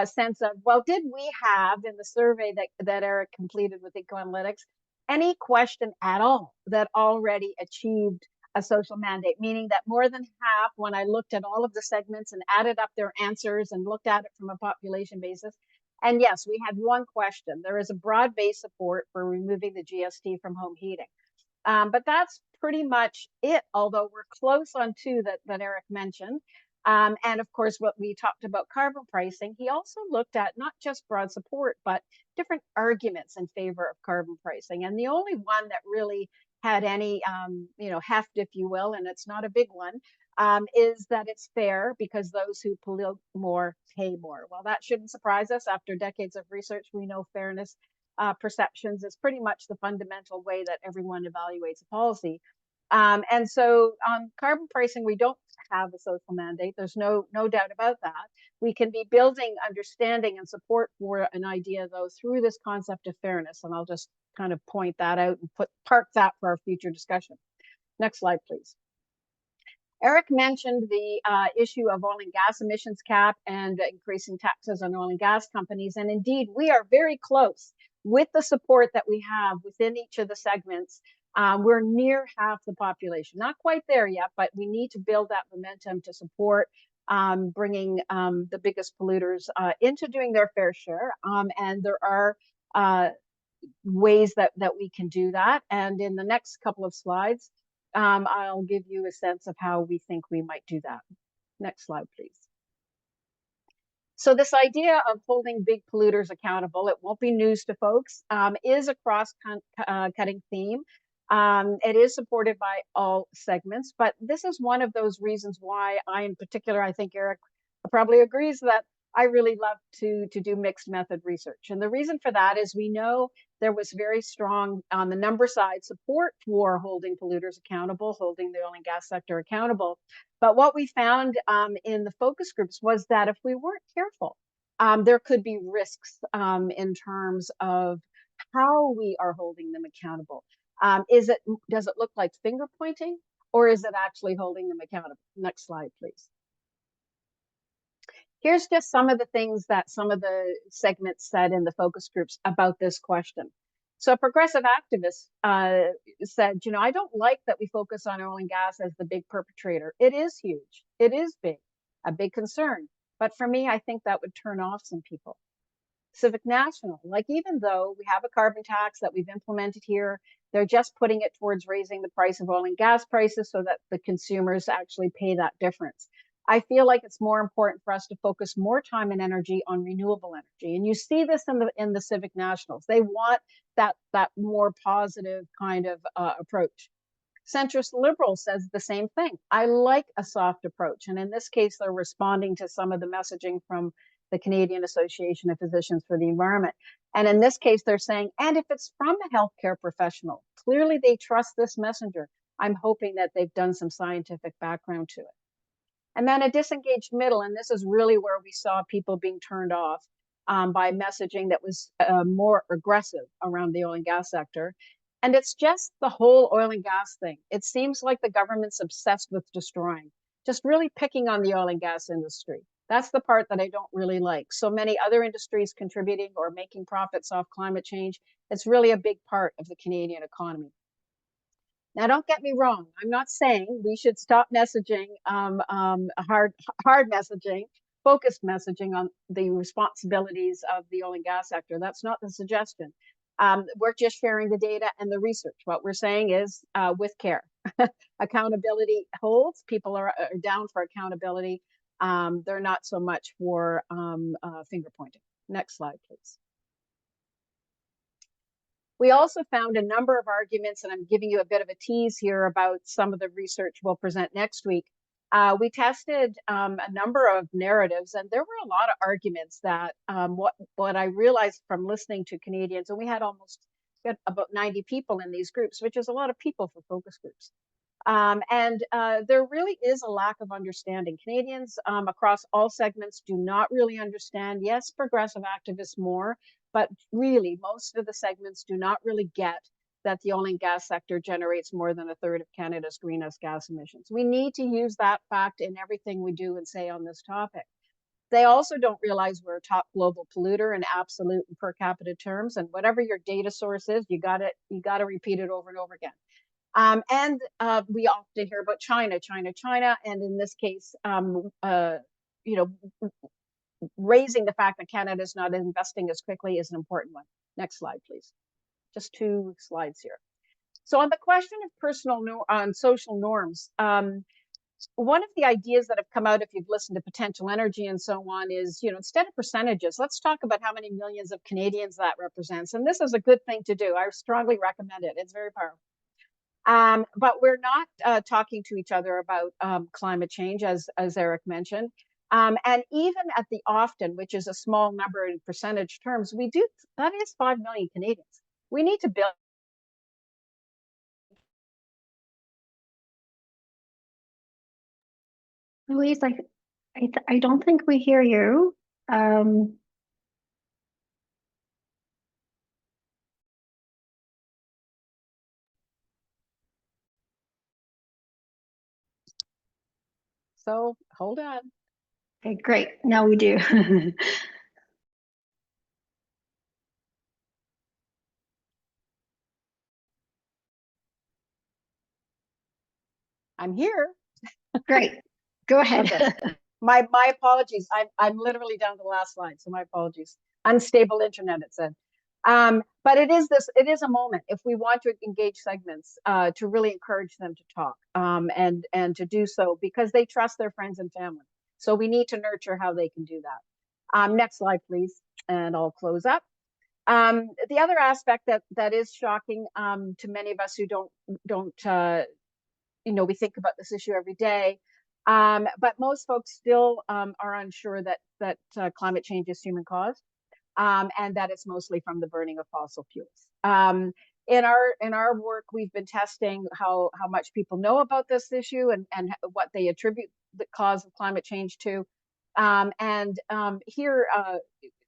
sense of, well, did we have in the survey that Erick completed with Eco-Analytics any question at all that already achieved a social mandate? Meaning that more than half, when I looked at all of the segments and added up their answers and looked at it from a population basis, and yes, we had one question. There is a broad-based support for removing the GST from home heating. But that's pretty much it, although we're close on 2 that Erick mentioned. And of course, what we talked about carbon pricing, he also looked at not just broad support, but different arguments in favor of carbon pricing. And the only one that really had any, heft, if you will, and it's not a big one, is that it's fair because those who pollute more pay more. Well, that shouldn't surprise us. After decades of research, we know fairness perceptions is pretty much the fundamental way that everyone evaluates a policy. And so on carbon pricing, we don't have a social mandate. There's no doubt about that. We can be building understanding and support for an idea, though, through this concept of fairness. And I'll just kind of point that out and park that for our future discussion. Next slide, please. Erick mentioned the issue of oil and gas emissions cap and increasing taxes on oil and gas companies. And indeed, we are very close with the support that we have within each of the segments. We're near half the population, not quite there yet, but we need to build that momentum to support bringing the biggest polluters into doing their fair share. And there are ways that we can do that. And in the next couple of slides, I'll give you a sense of how we think we might do that. Next slide, please. So this idea of holding big polluters accountable, it won't be news to folks, is a cross-cutting theme. It is supported by all segments, but this is one of those reasons why in particular, I think Erick probably agrees that I really love to do mixed method research. And the reason for that is we know there was very strong, on the number side, support for holding polluters accountable, holding the oil and gas sector accountable. But what we found in the focus groups was that if we weren't careful, there could be risks in terms of how we are holding them accountable. Does it look like finger pointing, or is it actually holding them accountable? Next slide, please. Here's just some of the things that some of the segments said in the focus groups about this question. So a progressive activist said, you know, I don't like that we focus on oil and gas as the big perpetrator. It is huge. It is big, a big concern. But for me, I think that would turn off some people. Civic National, like even though we have a carbon tax that we've implemented here, they're just putting it towards raising the price of oil and gas prices so that the consumers actually pay that difference. I feel like it's more important for us to focus more time and energy on renewable energy. And you see this in the Civic Nationals. They want that more positive kind of approach. Centrist Liberals says the same thing. I like a soft approach. And in this case, they're responding to some of the messaging from the Canadian Association of Physicians for the Environment. And in this case, they're saying, and if it's from a healthcare professional, clearly they trust this messenger. I'm hoping that they've done some scientific background to it. And then a disengaged middle, and this is really where we saw people being turned off by messaging that was more aggressive around the oil and gas sector. And it's just the whole oil and gas thing. It seems like the government's obsessed with destroying, just really picking on the oil and gas industry. That's the part that I don't really like. So many other industries contributing or making profits off climate change. It's really a big part of the Canadian economy. Now, don't get me wrong. I'm not saying we should stop messaging, hard messaging, focused messaging on the responsibilities of the oil and gas sector. That's not the suggestion. We're just sharing the data and the research. What we're saying is with care. Accountability holds. People are down for accountability. They're not so much for finger pointing. Next slide, please. We also found a number of arguments, and I'm giving you a bit of a tease here about some of the research we'll present next week. We tested a number of narratives, and there were a lot of arguments that what I realized from listening to Canadians, and we had about 90 people in these groups, which is a lot of people for focus groups. There really is a lack of understanding. Canadians across all segments do not really understand. Yes, progressive activists more, but really most of the segments do not really get that the oil and gas sector generates more than a third of Canada's greenhouse gas emissions. We need to use that fact in everything we do and say on this topic. They also don't realize we're a top global polluter in absolute and per capita terms, and whatever your data source is, you got to repeat it over and over again. We often hear about China, and in this case, raising the fact that Canada is not investing as quickly is an important one. Next slide, please. Just 2 slides here. So on the question of social norms, one of the ideas that have come out, if you've listened to potential energy and so on, is, instead of percentages, let's talk about how many millions of Canadians that represents. And this is a good thing to do. I strongly recommend it. It's very powerful. But we're not talking to each other about climate change, as Erick mentioned. And even at the often, which is a small number in percentage terms, that is 5 million Canadians. We need to build. Louise, I don't think we hear you. So hold on. Okay, great. Now we do. I'm here. Great. Go ahead. Okay. My apologies. I'm literally down to the last slide, so my apologies. Unstable internet, it said. But it is a moment if we want to engage segments to really encourage them to talk and to do so because they trust their friends and family. So we need to nurture how they can do that. Next slide, please, and I'll close up. The other aspect that is shocking to many of us who don't we think about this issue every day, but most folks still are unsure that climate change is human caused. And that it's mostly from the burning of fossil fuels. In our work, we've been testing how much people know about this issue and what they attribute the cause of climate change to. Here,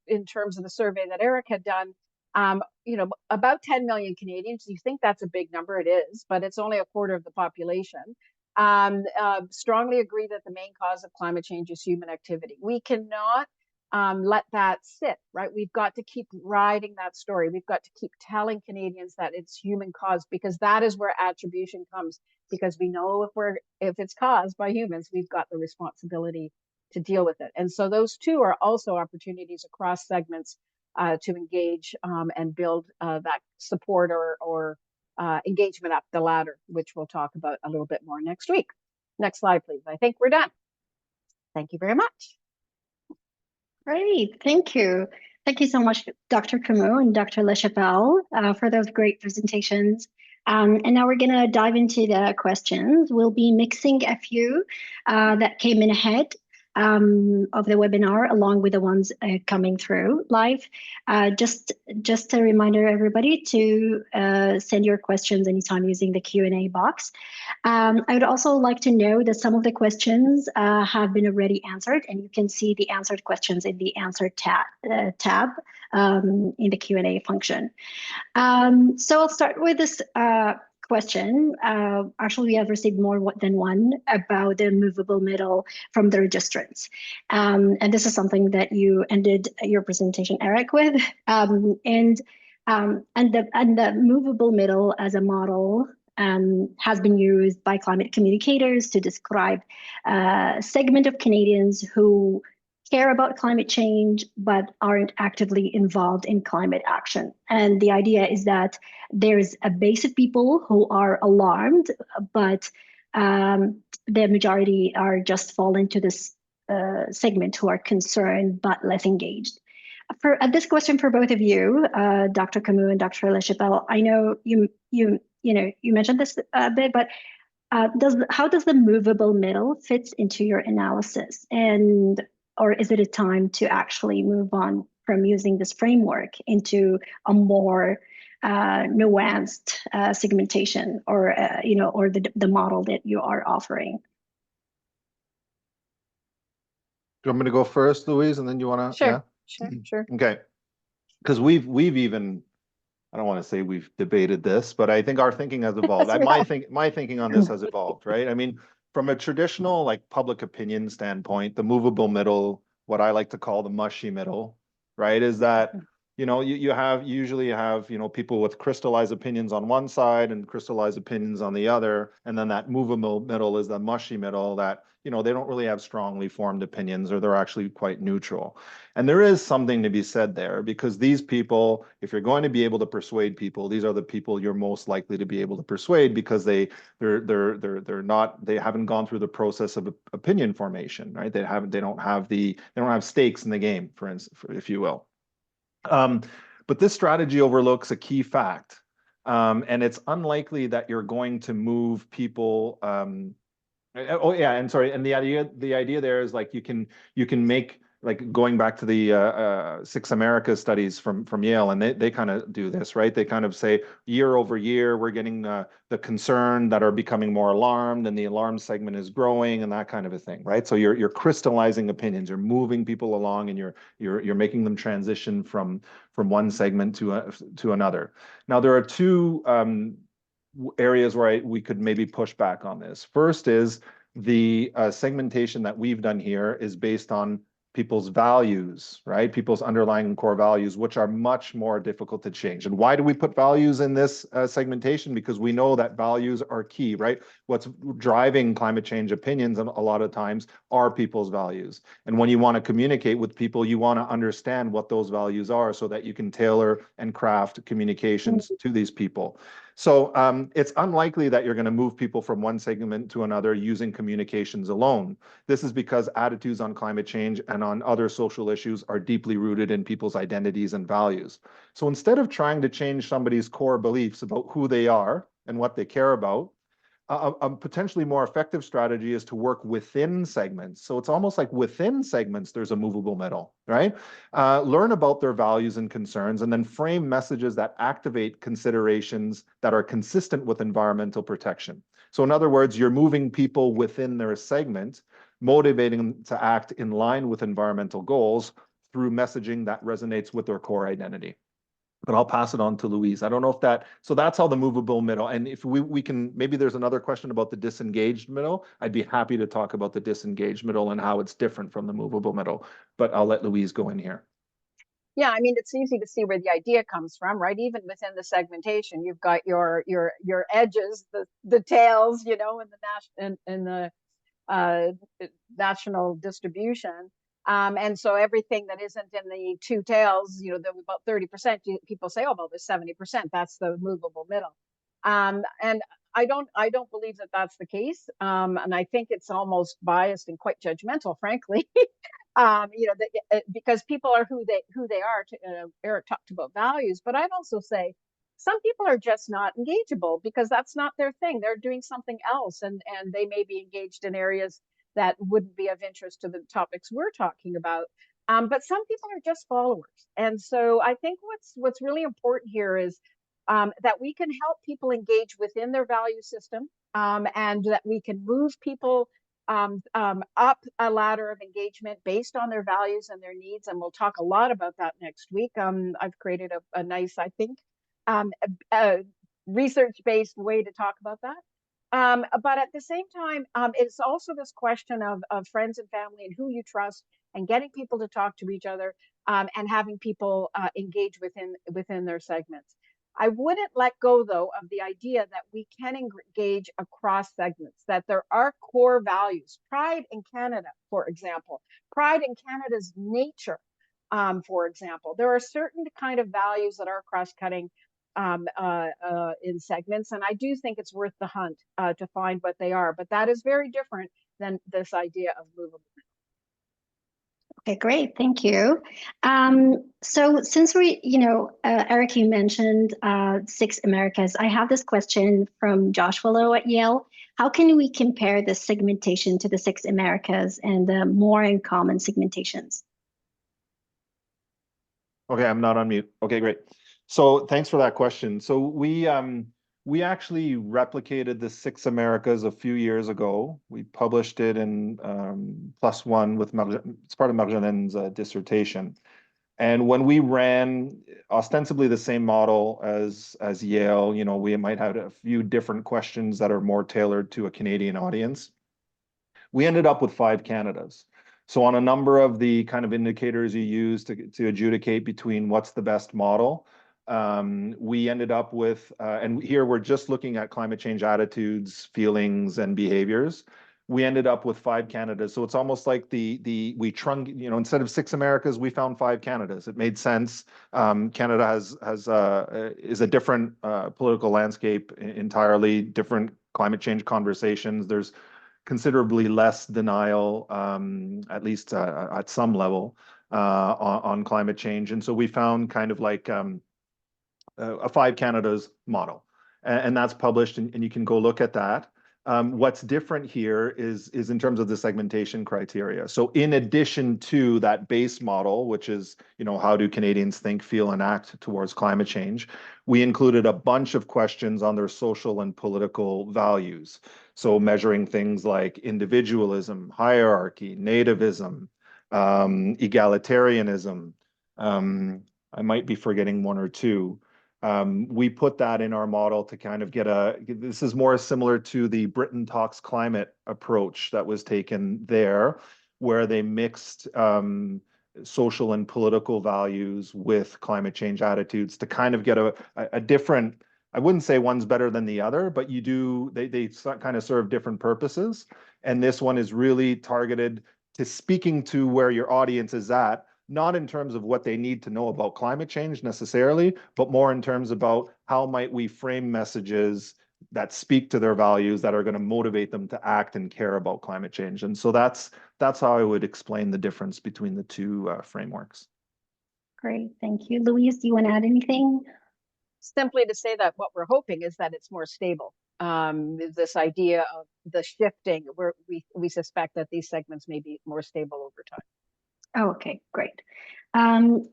in terms of the survey that Erick had done, about 10 million Canadians. You think that's a big number, it is, but it's only a quarter of the population. Strongly agree that the main cause of climate change is human activity. We cannot let that sit, right? We've got to keep riding that story. We've got to keep telling Canadians that it's human caused because that is where attribution comes. Because we know if it's caused by humans, we've got the responsibility to deal with it. And so those two are also opportunities across segments to engage and build that support or engagement up the ladder, which we'll talk about a little bit more next week. Next slide, please. I think we're done. Thank you very much. Great, thank you. Thank you so much, Dr. Comeau and Dr. Lachapelle, for those great presentations. And now we're going to dive into the questions. We'll be mixing a few that came in ahead of the webinar, along with the ones coming through live. Just a reminder, everybody, to send your questions anytime using the Q&A box. I would also like to know that some of the questions have been already answered, and you can see the answered questions in the Answer tab in the Q&A function. So I'll start with this question. Actually, we have received more than one about the movable middle from the registrants. And this is something that you ended your presentation, Erick, with. And the movable middle as a model has been used by climate communicators to describe a segment of Canadians who care about climate change but aren't actively involved in climate action. And the idea is that there's a base of people who are alarmed, but the majority are just fall into this segment who are concerned but less engaged. For this question for both of you, Dr. Comeau and Dr. Lachapelle, I know you mentioned this a bit, but how does the movable middle fit into your analysis? Or is it a time to actually move on from using this framework into a more nuanced segmentation, or or the model that you are offering? Do you want me to go first, Louise, and then you want to? Sure, Yeah? sure. Okay, because we've even, I don't want to say we've debated this, but I think our thinking has evolved. My thinking on this has evolved, right? I mean, from a traditional like public opinion standpoint, the movable middle, what I like to call the mushy middle, right, is that you usually have people with crystallized opinions on one side and crystallized opinions on the other, and then that movable middle is the mushy middle that they don't really have strongly formed opinions, or they're actually quite neutral. And there is something to be said there, because these people, if you're going to be able to persuade people, these are the people you're most likely to be able to persuade, because they haven't gone through the process of opinion formation, right? They don't have stakes in the game, for instance, if you will. But this strategy overlooks a key fact, and it's unlikely that you're going to move people. Oh yeah, and sorry, and the idea there is like you can make, like, going back to the Six America studies from Yale, and they kind of do this, right? They kind of say year over year we're getting the concerned that are becoming more alarmed, and the alarm segment is growing, and that kind of a thing, right? So you're crystallizing opinions, you're moving people along, and you're making them transition from one segment to another. Now there are two areas where we could maybe push back on this. First is the segmentation that we've done here is based on people's values, right? People's underlying core values, which are much more difficult to change. And why do we put values in this segmentation? Because we know that values are key, right? What's driving climate change opinions a lot of times are people's values. And when you want to communicate with people, you want to understand what those values are so that you can tailor and craft communications to these people. So it's unlikely that you're going to move people from one segment to another using communications alone. This is because attitudes on climate change and on other social issues are deeply rooted in people's identities and values. So instead of trying to change somebody's core beliefs about who they are and what they care about, a potentially more effective strategy is to work within segments. So it's almost like within segments, there's a movable middle, right? Learn about their values and concerns, and then frame messages that activate considerations that are consistent with environmental protection. So in other words, you're moving people within their segment, motivating them to act in line with environmental goals through messaging that resonates with their core identity. But I'll pass it on to Louise. I don't know if that, so that's how the movable middle, and if we can, maybe there's another question about the disengaged middle. I'd be happy to talk about the disengaged middle and how it's different from the movable middle, but I'll let Louise go in here. Yeah, I mean, it's easy to see where the idea comes from, right? Even within the segmentation, you've got your edges, the tails, you know, in the national distribution. And so everything that isn't in the two tails, you know, about 30%, people say, oh, well, there's 70%. That's the movable middle. And I don't believe that that's the case. And I think it's almost biased and quite judgmental, frankly. You know, because people are who they are. Erick talked about values, but I'd also say some people are just not engageable because that's not their thing. They're doing something else, and they may be engaged in areas that wouldn't be of interest to the topics we're talking about. But some people are just followers, and so I think what's really important here is that we can help people engage within their value system, and that we can move people up a ladder of engagement based on their values and their needs. And we'll talk a lot about that next week. I've created a nice, I think, research-based way to talk about that. But at the same time, it's also this question of friends and family and who you trust and getting people to talk to each other, and having people engage within their segments. I wouldn't let go, though, of the idea that we can engage across segments, that there are core values. Pride in Canada, for example. Pride in Canada's nature, for example. There are certain kind of values that are cross-cutting in segments, and I do think it's worth the hunt to find what they are. But that is very different than this idea of movable. Okay, great. Thank you. So since we, Erick, you mentioned 6 Americas, I have this question from Joshua Lowe at Yale. How can we compare the segmentation to the 6 Americas and the more in common segmentations? Okay, I'm not on mute. Okay, great. So thanks for that question. So we actually replicated the 6 Americas a few years ago. We published it in +1 with it's part of Marjolaine's dissertation. And when we ran ostensibly the same model as Yale, we might have a few different questions that are more tailored to a Canadian audience. We ended up with 5 Canadas. So on a number of the kind of indicators you use to adjudicate between what's the best model, we ended up with, and here we're just looking at climate change attitudes, feelings, and behaviors. We ended up with 5 Canadas. So it's almost like instead of 6 Americas, we found 5 Canadas. It made sense. Canada is a different political landscape entirely, different climate change conversations. There's considerably less denial, at least at some level, on climate change. And so we found kind of like a 5 Canadas model, and that's published, and you can go look at that. What's different here is in terms of the segmentation criteria. So in addition to that base model, which is, how do Canadians think, feel, and act towards climate change, we included a bunch of questions on their social and political values. So measuring things like individualism, hierarchy, nativism, egalitarianism. I might be forgetting 1 or 2. We put that in our model to kind of this is more similar to the Britain Talks Climate approach that was taken there, where they mixed social and political values with climate change attitudes to kind of get a different, I wouldn't say one's better than the other, but they kind of serve different purposes. And this one is really targeted to speaking to where your audience is at, not in terms of what they need to know about climate change necessarily, but more in terms about how might we frame messages that speak to their values that are going to motivate them to act and care about climate change. And so that's how I would explain the difference between the two frameworks. Great, thank you. Louise, do you want to add anything? Simply to say that what we're hoping is that it's more stable. This idea of the shifting, we suspect that these segments may be more stable over time. Oh, okay, great.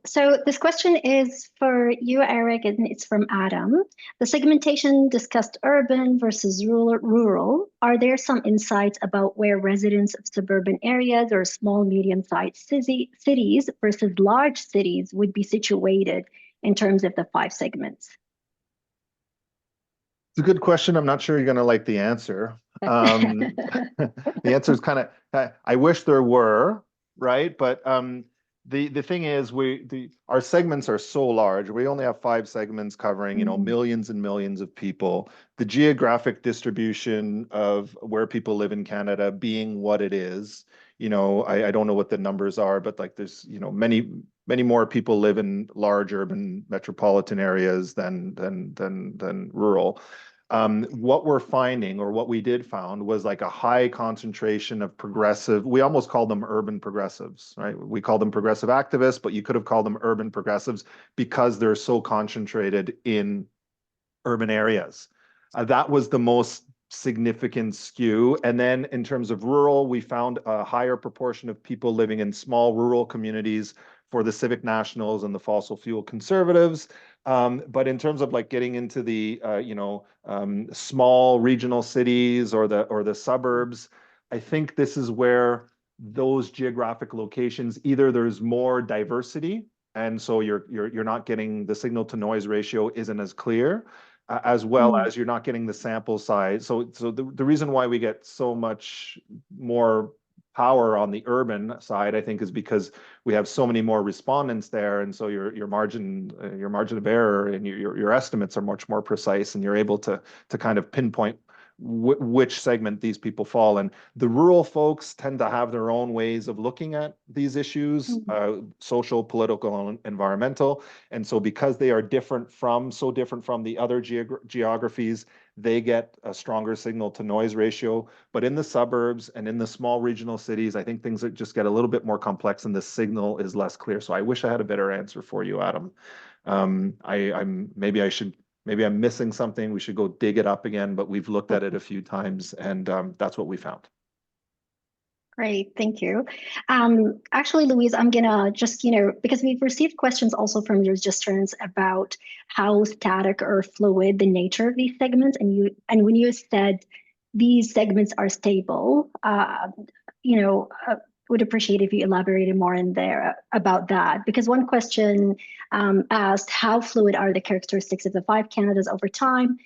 So this question is for you, Erick, and it's from Adam. The segmentation discussed urban versus rural. Are there some insights about where residents of suburban areas or small, medium-sized cities versus large cities would be situated in terms of the 5 segments? It's a good question. I'm not sure you're going to like the answer. The answer is kind of, I wish there were, right? But the thing is, our segments are so large. We only have 5 segments covering, millions and millions of people. The geographic distribution of where people live in Canada being what it is, I don't know what the numbers are, but like there's, many more people live in large urban metropolitan areas than rural. What we're finding, or what we did found, was like a high concentration of progressive, we almost call them urban progressives, right? We call them progressive activists, but you could have called them urban progressives because they're so concentrated in urban areas. That was the most significant skew. And then in terms of rural, we found a higher proportion of people living in small rural communities for the Civic Nationals and the fossil fuel conservatives. But in terms of like getting into the small regional cities or the suburbs, I think this is where those geographic locations, either there's more diversity, and so you're not getting, the signal to noise ratio isn't as clear, as well as you're not getting the sample size. So the reason why we get so much more power on the urban side, I think, is because we have so many more respondents there, and so your margin of error and your estimates are much more precise, and you're able to kind of pinpoint which segment these people fall in. The rural folks tend to have their own ways of looking at these issues, social, political, and environmental. And so because they are so different from the other geographies, they get a stronger signal to noise ratio. But in the suburbs and in the small regional cities, I think things just get a little bit more complex and the signal is less clear. So I wish I had a better answer for you, Adam. Maybe I'm missing something. We should go dig it up again, but we've looked at it a few times, and that's what we found. Great, thank you. Actually, Louise, I'm gonna just, because we've received questions also from your registrants about how static or fluid the nature of these segments, and when you said these segments are stable, would appreciate if you elaborated more in there about that, because one question asked how fluid are the characteristics of the 5 Canadas over time.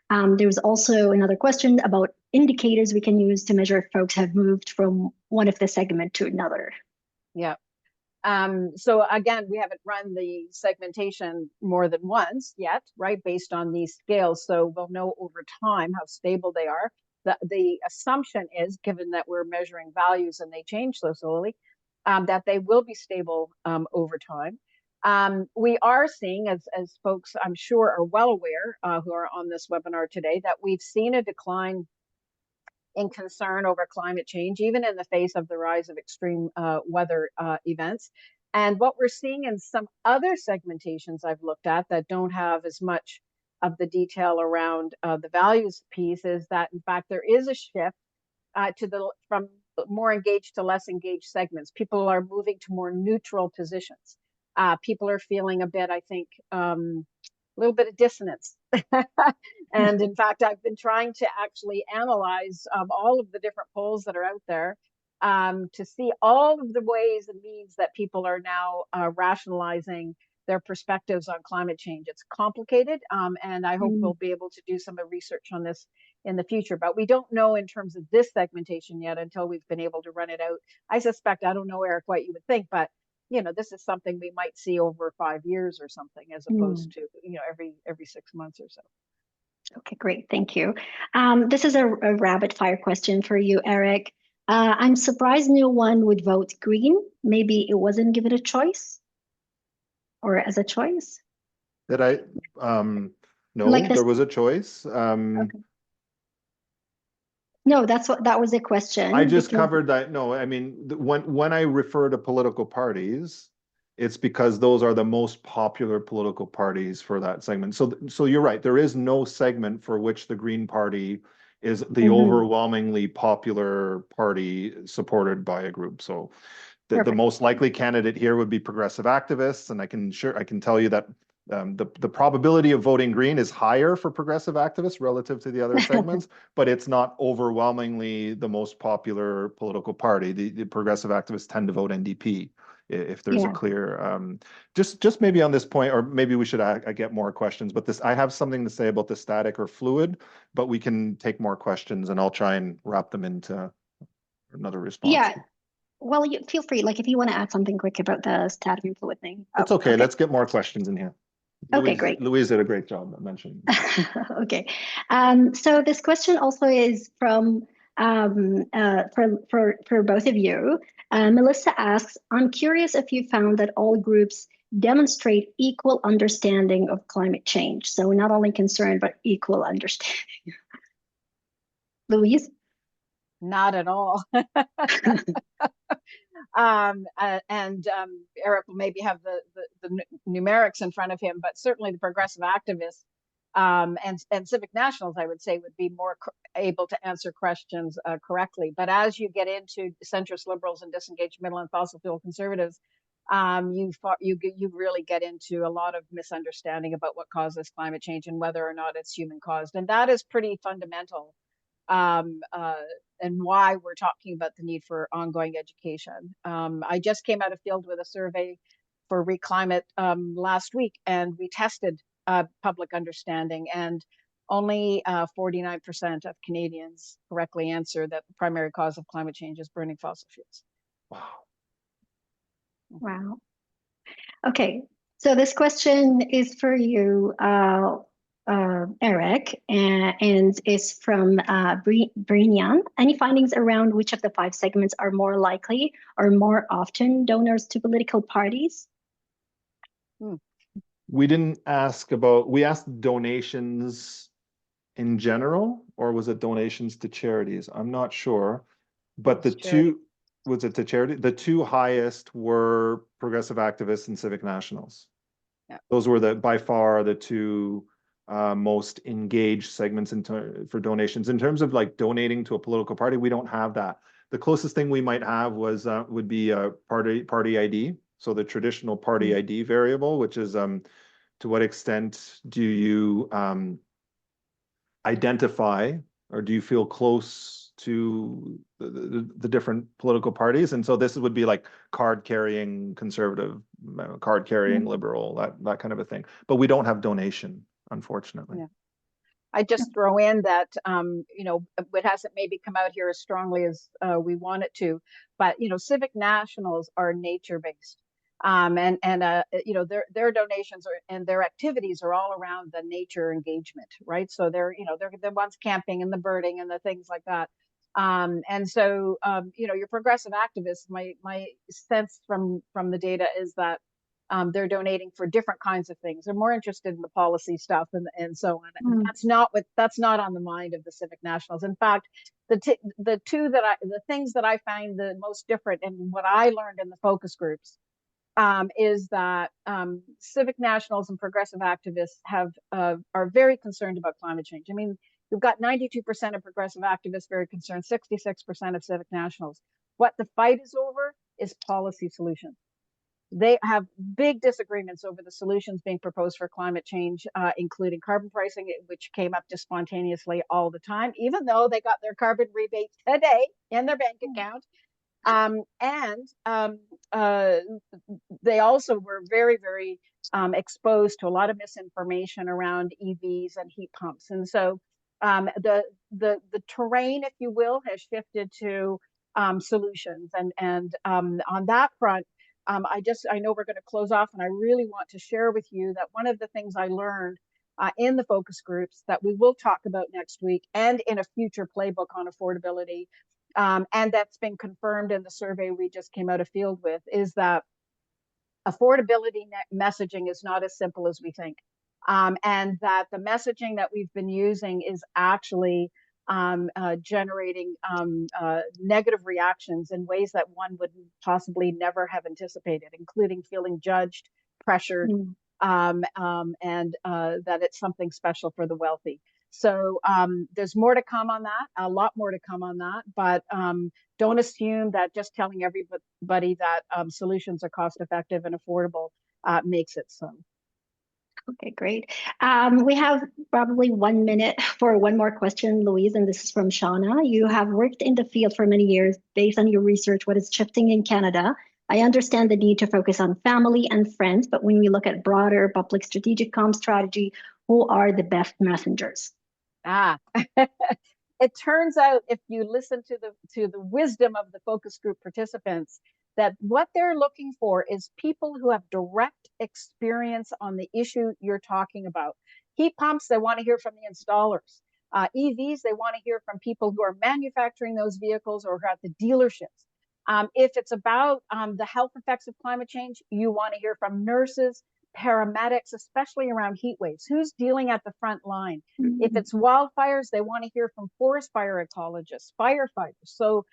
There was also another question about indicators we can use to measure if folks have moved from one of the segment to another. Yeah. So again, we haven't run the segmentation more than once yet, right, based on these scales. So we'll know over time how stable they are. The assumption is, given that we're measuring values and they change so slowly, that they will be stable over time. We are seeing, as folks I'm sure are well aware who are on this webinar today, that we've seen a decline in concern over climate change, even in the face of the rise of extreme weather events. And what we're seeing in some other segmentations I've looked at that don't have as much of the detail around the values piece is that, in fact, there is a shift from more engaged to less engaged segments. People are moving to more neutral positions. People are feeling a bit, I think, a little bit of dissonance. And in fact, I've been trying to actually analyze all of the different polls that are out there to see all of the ways and means that people are now rationalizing their perspectives on climate change. It's complicated, and I hope we'll be able to do some research on this in the future. But we don't know in terms of this segmentation yet until we've been able to run it out. I suspect, I don't know, Eric, what you would think, but this is something we might see over 5 years or something, as opposed to every 6 months or so. Okay, great, thank you. This is a rapid fire question for you, Eric. I'm surprised no one would vote green. Maybe it wasn't given a choice, or as a choice. Did I? No, Like this- there was a choice. Okay. No, that was a question. I just covered that. No, I mean, when I refer to political parties, it's because those are the most popular political parties for that segment. So you're right. There is no segment for which the Green Party is the overwhelmingly popular party supported by a group. So the most likely candidate here would be progressive activists, and I can tell you that the probability of voting green is higher for progressive activists relative to the other segments, but it's not overwhelmingly the most popular political party. The progressive activists tend to vote NDP if there's a clear, just maybe on this point, or maybe we should get more questions, but I have something to say about the static or fluid, but we can take more questions and I'll try and wrap them into another response. Yeah. Well, you feel free, like if you want to add something quick about the static and fluid thing. It's okay. Let's get more questions in here. Okay, great. Louise did a great job at mentioning. Okay. So this question also is from for both of you. Melissa asks, I'm curious if you found that all groups demonstrate equal understanding of climate change. So not only concern, but equal understanding. Louise? Not at all. Eric will maybe have the numerics in front of him, but certainly the progressive activists and Civic Nationals, I would say, would be more able to answer questions correctly. But as you get into centrist liberals and disengaged middle and fossil fuel conservatives, you really get into a lot of misunderstanding about what causes climate change and whether or not it's human caused, and that is pretty fundamental. And why we're talking about the need for ongoing education. I just came out of field with a survey for Re.Climate last week, and we tested public understanding, and only 49% of Canadians correctly answered that the primary cause of climate change is burning fossil fuels. Wow. Okay, so this question is for you, Eric, and is from Brinian. Any findings around which of the 5 segments are more likely or more often donors to political parties? We didn't ask about, we asked donations in general, or was it donations to charities? I'm not sure, but the two, was it to charity? The 2 highest were progressive activists and Civic Nationals. Yeah. Those were by far the 2 most engaged segments for donations. In terms of like donating to a political party, we don't have that. The closest thing we might have would be a party ID. So the traditional party ID variable, which is to what extent do you identify, or do you feel close to the different political parties? And so this would be like card carrying conservative, card carrying liberal, that kind of a thing. But we don't have donation, unfortunately. Yeah. I just throw in that it hasn't maybe come out here as strongly as we want it to, but Civic Nationals are nature based, and their donations and their activities are all around the nature engagement, right? So they're the ones camping and the birding and the things like that. And so your progressive activists, my sense from the data is that they're donating for different kinds of things. They're more interested in the policy stuff and so on. And that's not on the mind of the Civic Nationals. In fact, the things that I find the most different and what I learned in the focus groups is that Civic Nationals and progressive activists are very concerned about climate change. I mean, you've got 92% of progressive activists very concerned, 66% of Civic Nationals. What the fight is over is policy solutions. They have big disagreements over the solutions being proposed for climate change, including carbon pricing, which came up just spontaneously all the time, even though they got their carbon rebates today in their bank account. They also were very, very exposed to a lot of misinformation around EVs and heat pumps. And so the terrain, if you will, has shifted to solutions, and on that front, I know we're going to close off, and I really want to share with you that one of the things I learned in the focus groups that we will talk about next week and in a future playbook on affordability, and that's been confirmed in the survey we just came out of field with, is that affordability messaging is not as simple as we think. And that the messaging that we've been using is actually generating negative reactions in ways that one would possibly never have anticipated, including feeling judged, pressured, and that it's something special for the wealthy. So there's more to come on that, a lot more to come on that, but don't assume that just telling everybody that solutions are cost effective and affordable makes it so. Okay, great. We have probably 1 minute for one more question, Louise, and this is from Shauna. You have worked in the field for many years. Based on your research, what is shifting in Canada? I understand the need to focus on family and friends, but when we look at broader public strategic comm strategy, who are the best messengers? It turns out, if you listen to the wisdom of the focus group participants, that what they're looking for is people who have direct experience on the issue you're talking about. Heat pumps, they want to hear from the installers. EVs, they want to hear from people who are manufacturing those vehicles or who are at the dealerships. If it's about the health effects of climate change, you want to hear from nurses, paramedics, especially around heat waves. Who's dealing at the front line? If it's wildfires, they want to hear from forest fire ecologists, firefighters. So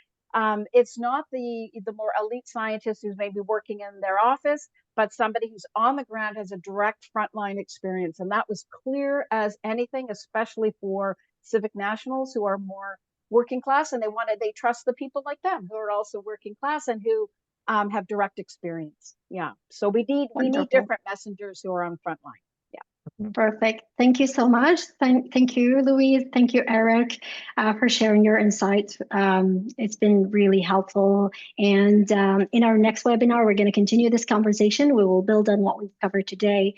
it's not the more elite scientists who's maybe working in their office, but somebody who's on the ground, has a direct frontline experience. And that was clear as anything, especially for Civic Nationals, who are more working class, and they trust the people like them who are also working class and who have direct experience. Yeah. So we need different messengers who are on front line. Yeah. Perfect. Thank you so much. Thank you, Louise. Thank you, Erick, for sharing your insights. It's been really helpful. And in our next webinar, we're going to continue this conversation. We will build on what we've covered today,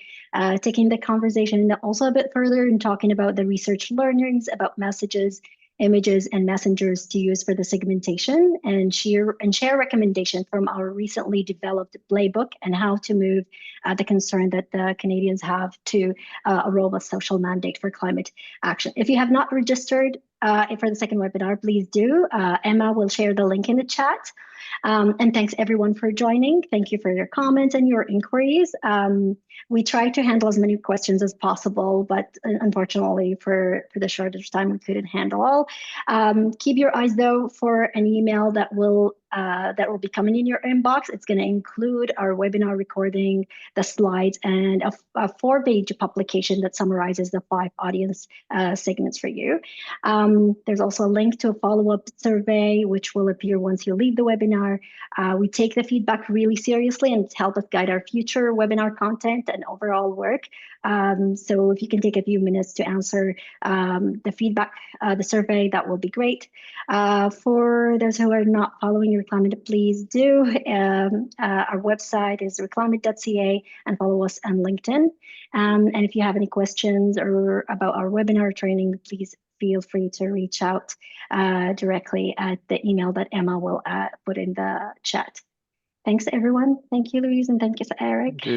taking the conversation also a bit further and talking about the research learnings about messages, images, and messengers to use for the segmentation, and share recommendations from our recently developed playbook and how to move the concern that the Canadians have to a robust social mandate for climate action. If you have not registered for the second webinar, please do. Emma will share the link in the chat. And thanks everyone for joining. Thank you for your comments and your inquiries. We try to handle as many questions as possible, but unfortunately for the shortage time, we couldn't handle all. Keep your eyes though for an email that will be coming in your inbox. It's going to include our webinar recording, the slides, and a 4-page publication that summarizes the 5 audience segments for you. There's also a link to a follow-up survey, which will appear once you leave the webinar. We take the feedback really seriously, and it's helped us guide our future webinar content and overall work. So if you can take a few minutes to answer the feedback, the survey, that will be great. For those who are not following Re.Climate, please do. Our website is reclimate.ca, and follow us on LinkedIn. And if you have any questions or about our webinar training, please feel free to reach out directly at the email that Emma will put in the chat. Thanks, everyone. Thank you, Louise, and thank you, Erick. Thank you.